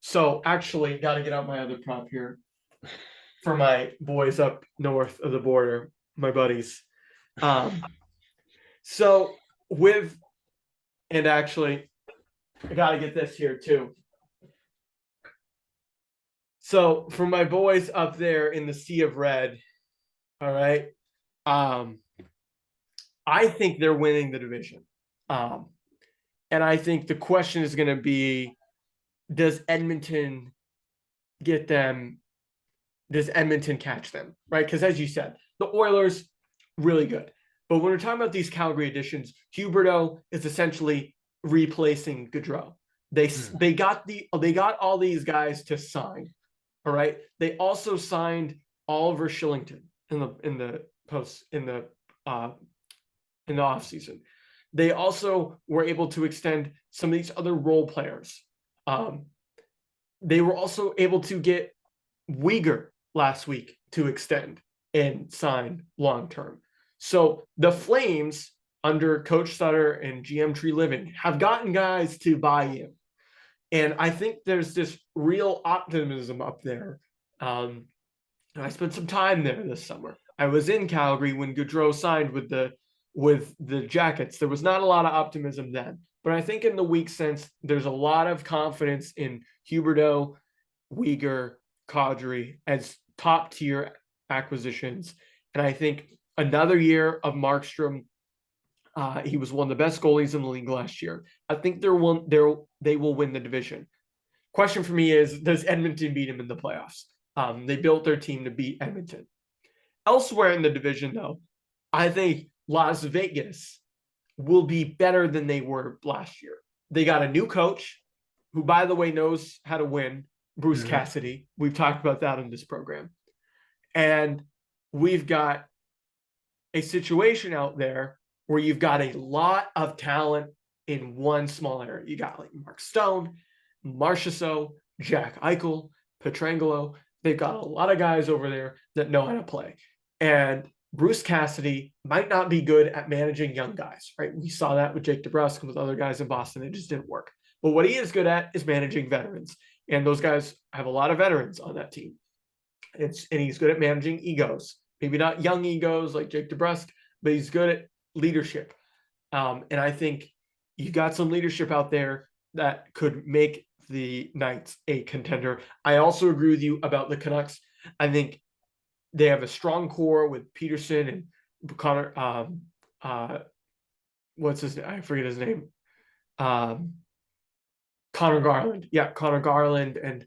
So actually, got to get out my other prop here for my boys up north of the border, my buddies. And actually, I got to get this here too. So for my boys up there in the Sea of Red, all right, I think they're winning the division. And I think the question is going to be, does Edmonton get them? Does Edmonton catch them? Right? Because as you said, the Oilers, really good. But when we're talking about these Calgary additions, Huberdeau is essentially replacing Gaudreau. They got all these guys to sign. All right. They also signed Oliver Shillington in the offseason. They also were able to extend some of these other role players. They were also able to get Uyghur last week to extend and sign long-term. So the Flames, under Coach Sutter and GM Tree Living, have gotten guys to buy in. And I think there's this real optimism up there. I spent some time there this summer. I was in Calgary when Gaudreau signed with the Jackets. There was not a lot of optimism then. But I think in the week since, there's a lot of confidence in Huberdeau, Uyghur, Kadri as top-tier acquisitions. And I think another year of Markstrom, he was one of the best goalies in the league last year. I think they will win the division. Question for me is, does Edmonton beat him in the playoffs? They built their team to beat Edmonton. Elsewhere in the division, though, I think Las Vegas will be better than they were last year. They got a new coach who, by the way, knows how to win, Bruce Cassidy. We've talked about that in this program. And we've got a situation out there where you've got a lot of talent in one small area. You got like Mark Stone, Marchessault, Jack Eichel, Pietrangelo. They've got a lot of guys over there that know how to play. And Bruce Cassidy might not be good at managing young guys, right? We saw that with Jake DeBrusk and with other guys in Boston. It just didn't work. But what he is good at is managing veterans. And those guys have a lot of veterans on that team. And he's good at managing egos. Maybe not young egos like Jake DeBrusk, but he's good at leadership. And I think you got some leadership out there that could make the Knights a contender. I also agree with you about the Canucks. I think they have a strong core with Peterson and Connor. What's his name? I forget his name. Connor Garland. Yeah, Connor Garland and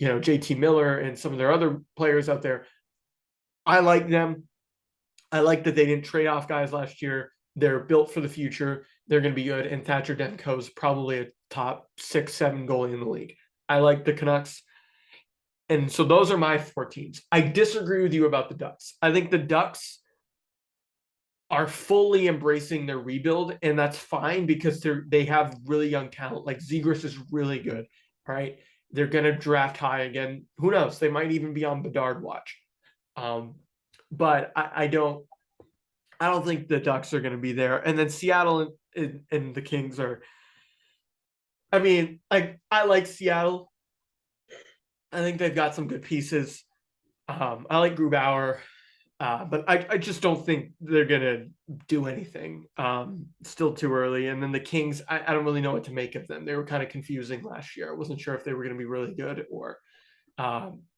JT Miller and some of their other players out there. I like them. I like that they didn't trade off guys last year. They're built for the future. They're going to be good. And Thatcher Demko is probably a top 6-7 goalie in the league. I like the Canucks. And so those are my 4 teams. I disagree with you about the Ducks. I think the Ducks are fully embracing their rebuild, and that's fine because they have really young talent. Like Zegras is really good, right? They're going to draft high again. Who knows? They might even be on Bedard watch. But I don't think the Ducks are going to be there. And then Seattle and the Kings are. I mean, I like Seattle. I think they've got some good pieces. I like Grubauer, but I just don't think they're gonna do anything. Still too early. And then the Kings, I don't really know what to make of them. They were kind of confusing last year. I wasn't sure if they were going to be really good or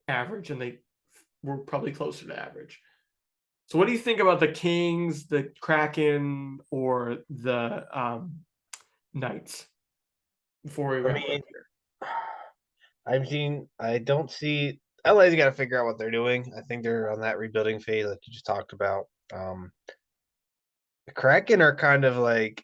average, and they were probably closer to average. So, what do you think about the Kings, the Kraken, or the Knights? Before we I wrap up mean, here, I don't see LA's got to figure out what they're doing. I think they're on that rebuilding phase, like you just talked about. The Kraken are kind of like,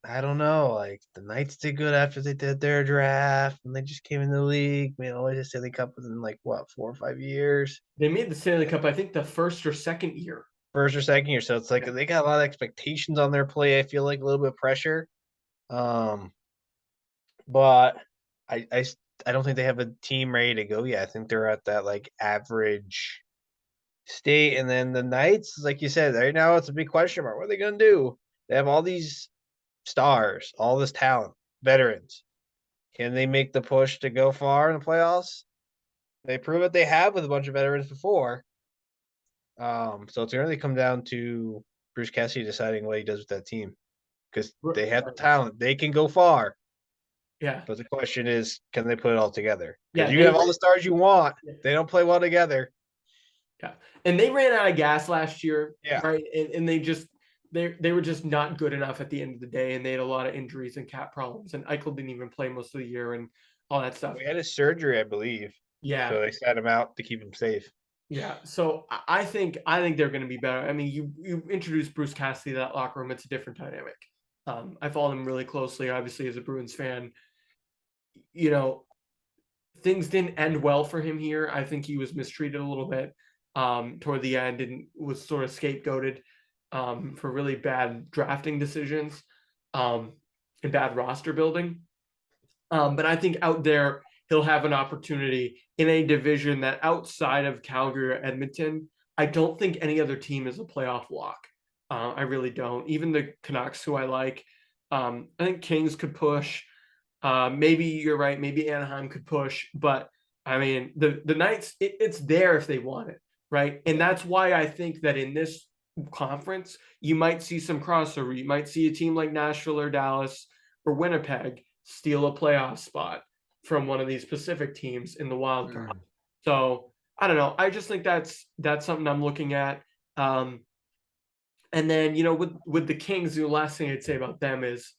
I don't know, like the Knights did good after they did their draft and they just came in the league, made all the Stanley Cup within like what, 4 or 5 years, they made the Stanley Cup. I think the first or second year. first or second year. So it's like Yeah. they got a lot of expectations on their play. I feel like a little bit of pressure. Um, but I, I, s- I don't think they have a team ready to go yet. I think they're at that like average state. And then the Knights, like you said, right now it's a big question mark. What are they gonna do? They have all these stars, all this talent, veterans. Can they make the push to go far in the playoffs? They prove that they have with a bunch of veterans before. So it's going to come down to Bruce Cassidy deciding what he does with that team because they have the talent. They can go far. Yeah. But the question is, can they put it all together? Yeah. Because you have all the stars you want. Yeah. They don't play well together. Yeah. And they ran out of gas last year. Yeah. Right. And they were just not good enough at the end of the day. And they had a lot of injuries and cap problems. And Eichel didn't even play most of the year and all that stuff. We had his surgery, I believe. Yeah. So they sat him out to keep him safe. Yeah. So I think they're going to be better. I mean, you introduced Bruce Cassidy to that locker room. It's a different dynamic. I followed him really closely, obviously, as a Bruins fan. You know, things didn't end well for him here. I think he was mistreated a little bit toward the end and was sort of scapegoated for really bad drafting decisions and bad roster building. But I think out there, he'll have an opportunity in a division that outside of Calgary or Edmonton, I don't think any other team is a playoff lock. I really don't. Even the Canucks, who I like, I think Kings could push. Maybe you're right. Maybe Anaheim could push, but I mean, the Knights, it's there if they want it, right? And that's why I think that in this conference, you might see some crossover. You might see a team like Nashville or Dallas or Winnipeg steal a playoff spot from one of these Pacific teams in the wild card. So I don't know. I just think that's something I'm looking at. And then with the Kings, the last thing I'd say about them is,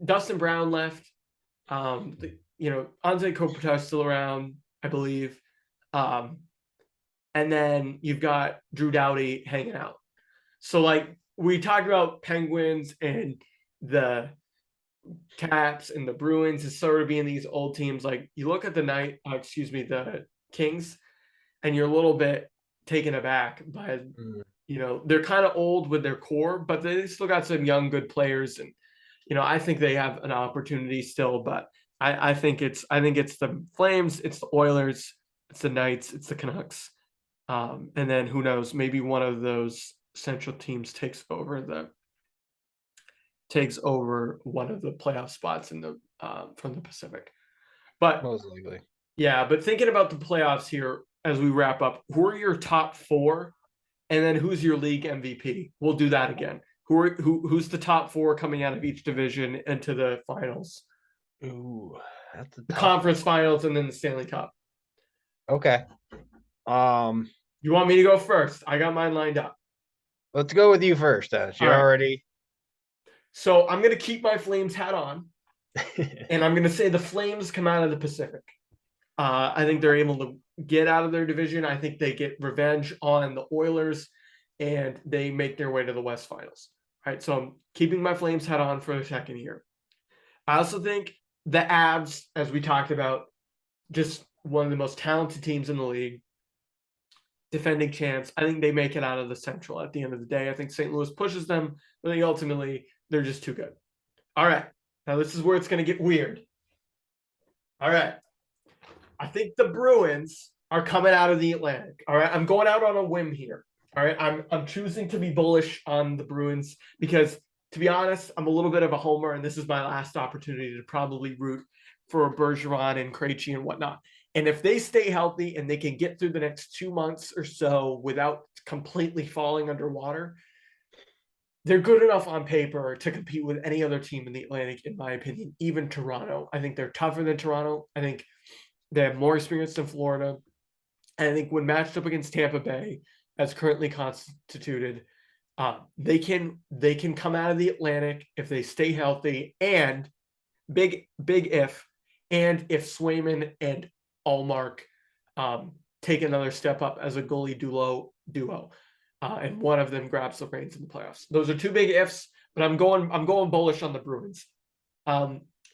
Dustin Brown left. Anze Kopitar still around, I believe. And then you've got Drew Doughty hanging out. So like we talked about Penguins and the Caps and the Bruins is sort of being these old teams. Like you look at the Kings, and you're a little bit taken aback by, they're kind of old with their core, but they still got some young, good players. And, I think they have an opportunity still, but I think it's the Flames, it's the Oilers, it's the Knights, it's the Canucks. And then who knows, maybe one of those central teams takes over one of the playoff spots in the from the Pacific. But most likely. Yeah, but thinking about the playoffs here as we wrap up, who are your top four? And then who's your league MVP? We'll do that again. Who's the top four coming out of each division into the finals? Ooh, that's the conference finals and then the Stanley Cup. Okay. You want me to go first? I got mine lined up. Let's go with you first, then. You're already. So I'm going to keep my Flames hat on, and I'm going to say the Flames come out of the Pacific. I think they're able to get out of their division. I think they get revenge on the Oilers, and they make their way to the West Finals. All right, so I'm keeping my Flames hat on for a second here. I also think the Avs, as we talked about, just one of the most talented teams in the league, defending champs. I think they make it out of the Central at the end of the day. I think St. Louis pushes them, but ultimately they're just too good. All right, now this is where it's going to get weird. All right. I think the Bruins are coming out of the Atlantic. All right. I'm going out on a whim here. All right, I'm choosing to be bullish on the Bruins because, to be honest, I'm a little bit of a homer, and this is my last opportunity to probably root for Bergeron and Krejci and whatnot. And if they stay healthy and they can get through the next 2 months or so without completely falling underwater, they're good enough on paper to compete with any other team in the Atlantic, in my opinion, even Toronto. I think they're tougher than Toronto. I think they have more experience than Florida. And I think when matched up against Tampa Bay, as currently constituted, they can come out of the Atlantic if they stay healthy. And big if, and if Swayman and Allmark take another step up as a goalie duo, and one of them grabs the reins in the playoffs. Those are two big ifs, but I'm going bullish on the Bruins.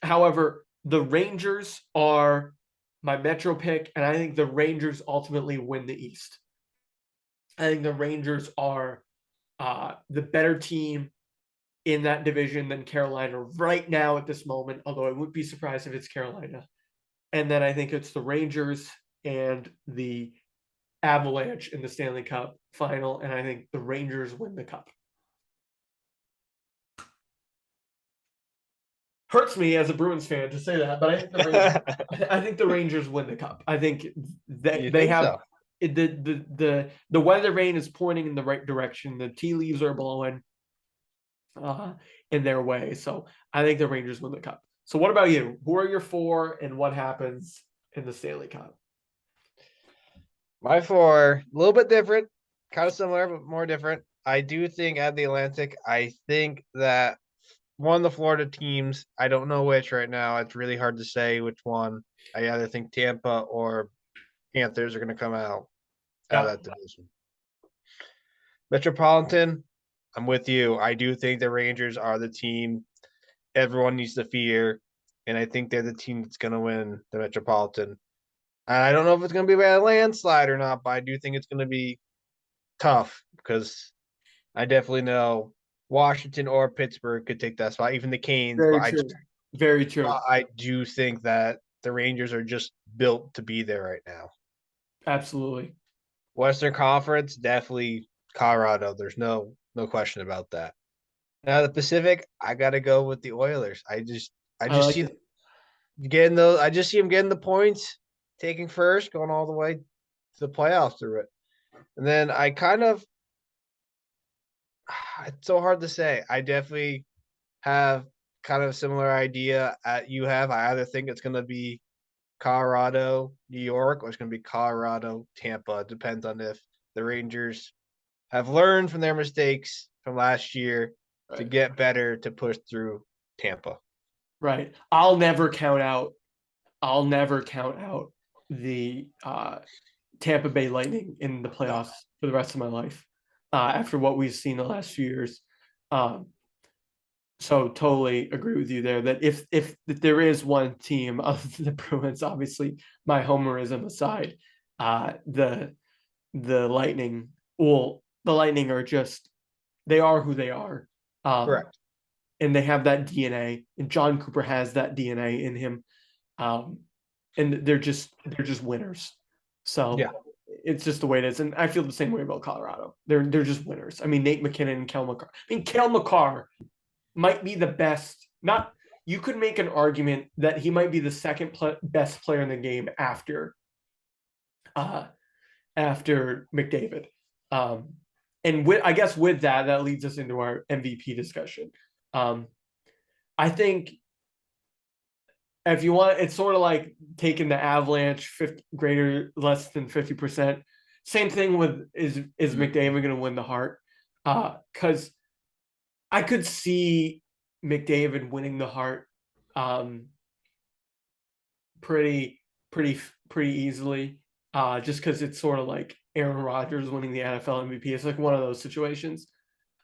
However, the Rangers are my Metro pick, and I think the Rangers ultimately win the East. I think the Rangers are the better team in that division than Carolina right now at this moment, although I wouldn't be surprised if it's Carolina. And then I think it's the Rangers and the Avalanche in the Stanley Cup final, and I think the Rangers win the cup. Hurts me as a Bruins fan to say that, but I think the Rangers win the cup. I think that they have so? The weather vane is pointing in the right direction. The tea leaves are blowing in their way. So I think the Rangers win the cup. So what about you? Who are your four, and what happens in the Stanley Cup? My four, a little bit different, kind of similar, but more different. I do think at the Atlantic, I think that one of the Florida teams, I don't know which right now. It's really hard to say which one. I either think Tampa or Panthers are going to come out of that division. Metropolitan, I'm with you. I do think the Rangers are the team everyone needs to fear, and I think they're the team that's going to win the Metropolitan. And I don't know if it's going to be by a landslide or not, but I do think it's going to be tough because I definitely know Washington or Pittsburgh could take that spot, even the Canes. Very true. I do think that the Rangers are just built to be there right now. Absolutely. Western Conference, definitely Colorado. There's no question about that. Now the Pacific, I got to go with the Oilers. I just see getting those. I just see them getting the points, taking first, going all the way to the playoffs through it, and then I kind of. It's so hard to say. I definitely have kind of a similar idea you have. I either think it's going to be Colorado, New York, or it's going to be Colorado, Tampa. It depends on if the Rangers have learned from their mistakes from last year to get better to push through Tampa. Right. I'll never count out the Tampa Bay Lightning in the playoffs for the rest of my life after what we've seen the last few years. So totally agree with you there that if there is one team of the Bruins, obviously my homerism aside, the Lightning, well, the Lightning are just, they are who they are. Correct. And they have that DNA, and John Cooper has that DNA in him. And they're just winners. So yeah, it's just the way it is. And I feel the same way about Colorado. They're just winners. I mean, Nate McKinnon and Cale Makar. Cale Makar might be the best. You could make an argument that he might be the second best player in the game after McDavid. And I guess with that leads us into our MVP discussion. I think if you want, it's sort of like taking the Avalanche less than 50%. Same thing with is McDavid going to win the Hart? Because I could see McDavid winning the Hart pretty easily. Just because it's sort of like Aaron Rodgers winning the NFL MVP. It's like one of those situations.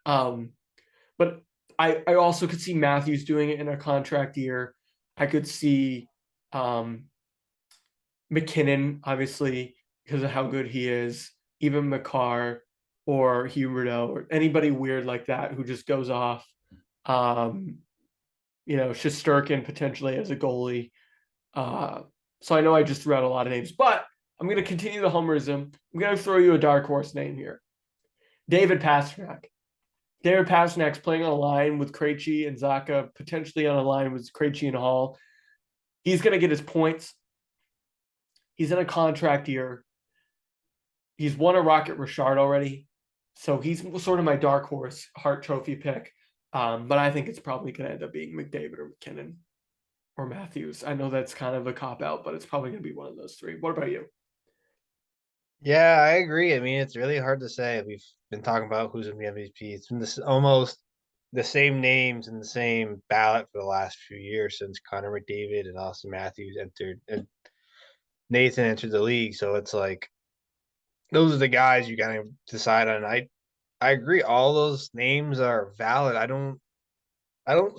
But I also could see Matthews doing it in a contract year. I could see McKinnon, obviously, because of how good he is, even Makar or Huberdeau or anybody weird like that who just goes off. Shesterkin potentially as a goalie. So I know I just threw out a lot of names, but I'm going to continue the homerism. I'm going to throw you a dark horse name here. David Pasternak. David Pasternak's playing on a line with Krejci and Zaka, potentially on a line with Krejci and Hall. He's going to get his points. He's in a contract year. He's won a Rocket Richard already. So he's sort of my dark horse Hart Trophy pick. But I think it's probably going to end up being McDavid or McKinnon or Matthews. I know that's kind of a cop-out, but it's probably going to be one of those three. What about you? Yeah, I agree. I mean, it's really hard to say. We've been talking about who's in the MVP. It's been this almost the same names in the same ballot for the last few years since Connor McDavid and Austin Matthews entered and Nathan entered the league. So it's like those are the guys you gotta decide on. I agree. All those names are valid. I don't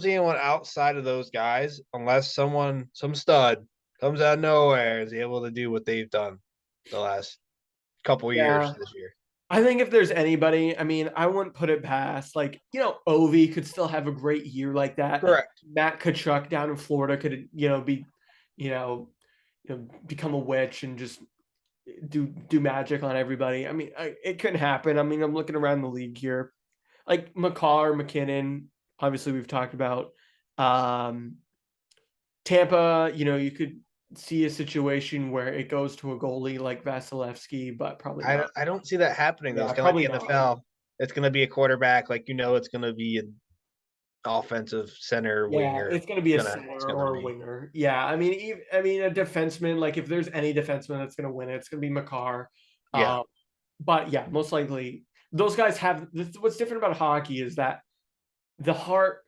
see anyone outside of those guys unless some stud comes out of nowhere is able to do what they've done the last couple years Yeah. this year. I think if there's anybody, I mean, I wouldn't put it past. Like, Ovi could still have a great year like that. Correct. Matt Kachuk down in Florida could, be, you know, become a witch and just do magic on everybody. I mean, it couldn't happen. I mean, I'm looking around the league here, like McCarr, McKinnon. Obviously, we've talked about Tampa. You could see a situation where it goes to a goalie like Vasilevsky, but probably I not. don't, I don't see that happening though. Yeah, It's kind of probably like the not. NFL. It's going to be a quarterback, like it's going to be an offensive center Yeah, winger. it's going to be a It's center going to or a be winger. Yeah, I mean, a defenseman. Like, if there's any defenseman that's going to win it, it's going to be McCarr. yeah. Um, but yeah, most likely those guys have. What's different about hockey is that the Hart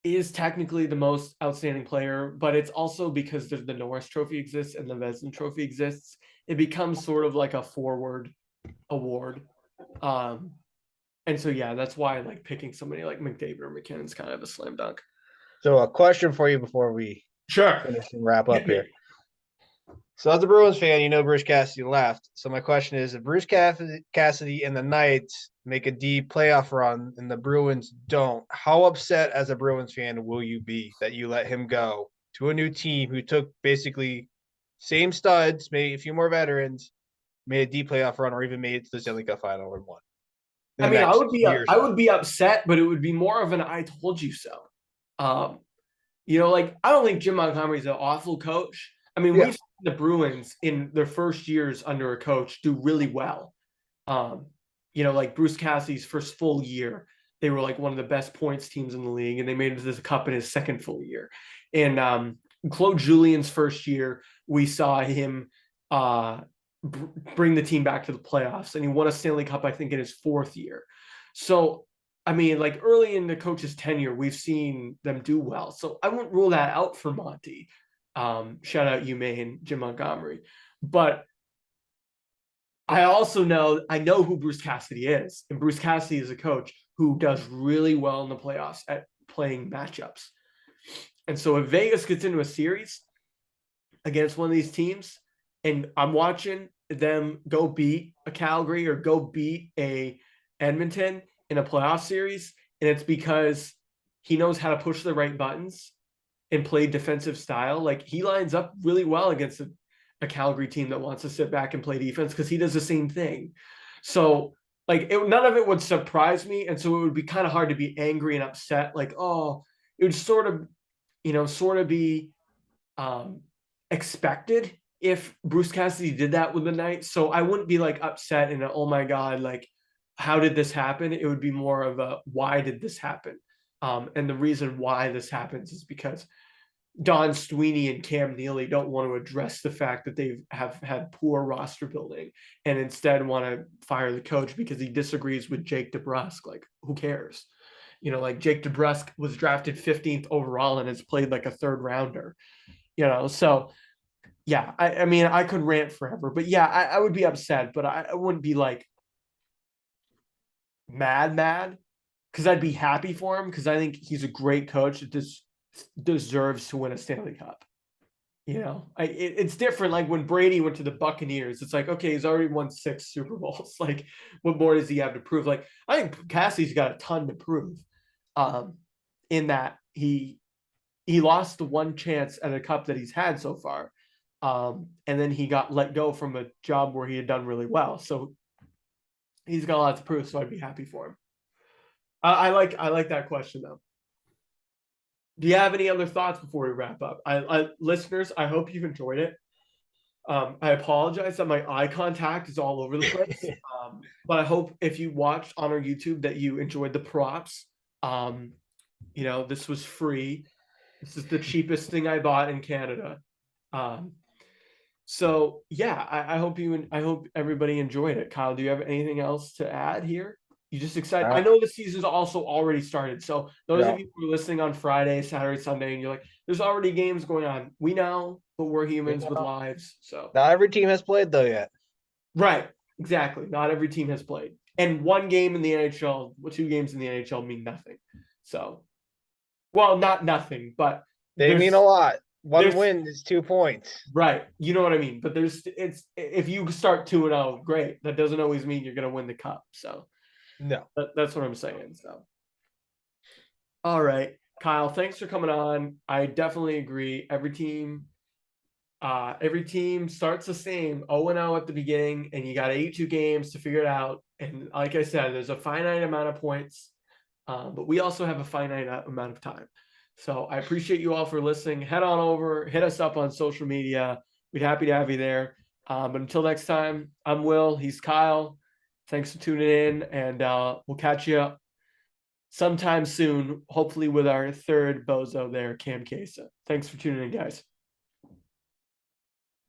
is technically the most outstanding player, but it's also because the Norris Trophy exists and the Vezina Trophy exists. It becomes sort of like a forward award. Um, and so yeah, that's why like picking somebody like McDavid or McKinnon's kind of a slam dunk. So a question for you before we Sure. finish and wrap Hit up here. me. So as a Bruins fan, Bruce Cassidy left. So my question is, if Bruce Cassidy and the Knights make a deep playoff run and the Bruins don't, how upset as a Bruins fan will you be that you let him go to a new team who took basically same studs, maybe a few more veterans, made a deep playoff run, or even made it to the Stanley Cup final and won in I the mean, I next would be year or I so? would be upset, but it would be more of an "I told you so." Um, like I don't think Jim Montgomery's an awful coach. I mean, Yeah. we've seen the Bruins in their first years under a coach do really well. Um, like Bruce Cassidy's first full year, they were like one of the best points teams in the league, and they made it to the cup in his second full year. And Claude Julien's first year, we saw him bring the team back to the playoffs, and he won a Stanley Cup, I think, in his fourth year. So, I mean, like early in the coach's tenure, we've seen them do well. So I wouldn't rule that out for Monty. Shout out Umaine, Jim Montgomery. But I know who Bruce Cassidy is, and Bruce Cassidy is a coach who does really well in the playoffs at playing matchups. And so if Vegas gets into a series against one of these teams, and I'm watching them go beat a Calgary or go beat a Edmonton in a playoff series, and it's because he knows how to push the right buttons and play defensive style. Like he lines up really well against a Calgary team that wants to sit back and play defense because he does the same thing. So like none of it would surprise me, and so it would be kind of hard to be angry and upset. Like, oh, it would sort of be expected if Bruce Cassidy did that with the Knights. So I wouldn't be like upset and oh my god, like how did this happen? It would be more of a why did this happen? And the reason why this happens is because Don Sweeney and Cam Neely don't want to address the fact that they have had poor roster building and instead want to fire the coach because he disagrees with Jake DeBrusk. Like, who cares? Like Jake DeBrusk was drafted 15th overall and has played like a third rounder. So yeah, I mean, I could rant forever, but yeah, I would be upset, but I wouldn't be like mad because I'd be happy for him because I think he's a great coach that deserves to win a Stanley Cup. It's different. Like when Brady went to the Buccaneers, it's like, okay, he's already won 6 Super Bowls. Like, what more does he have to prove? Like, I think Cassie's got a ton to prove. In that he lost the one chance at a cup that he's had so far. And then he got let go from a job where he had done really well. So He's got a lot to prove, so I'd be happy for him. I like that question though. Do you have any other thoughts before we wrap up? Listeners, I hope you've enjoyed it. I apologize that my eye contact is all over the place. But I hope if you watched on our YouTube that you enjoyed the props. This was free. This is the cheapest thing I bought in Canada. So yeah, I hope everybody enjoyed it. Kyle, do you have anything else to add here? You just excited? I know the season's also already started. So those of you who are listening on Friday, Saturday, Sunday, and you're like, there's already games going on. We know, but we're humans with lives. So not every team has played though yet. Right. Exactly. Not every team has played. And one game in the NHL, 2 games in the NHL mean nothing. So, well, not nothing, but they mean a lot. One win is 2 points. Right. You know what I mean? But if you start 2-0, great. That doesn't always mean you're going to win the cup. So, no. That's what I'm saying. So, all right, Kyle, thanks for coming on. I definitely agree. Every team starts the same 0-0 at the beginning, and you got 82 games to figure it out. And like I said, there's a finite amount of points, but we also have a finite amount of time. So I appreciate you all for listening. Head on over, hit us up on social media. We'd be happy to have you there. But until next time, I'm Will. He's Kyle. Thanks for tuning in, and we'll catch you sometime soon, hopefully with our third bozo there, Cam Kesa. Thanks for tuning in, guys.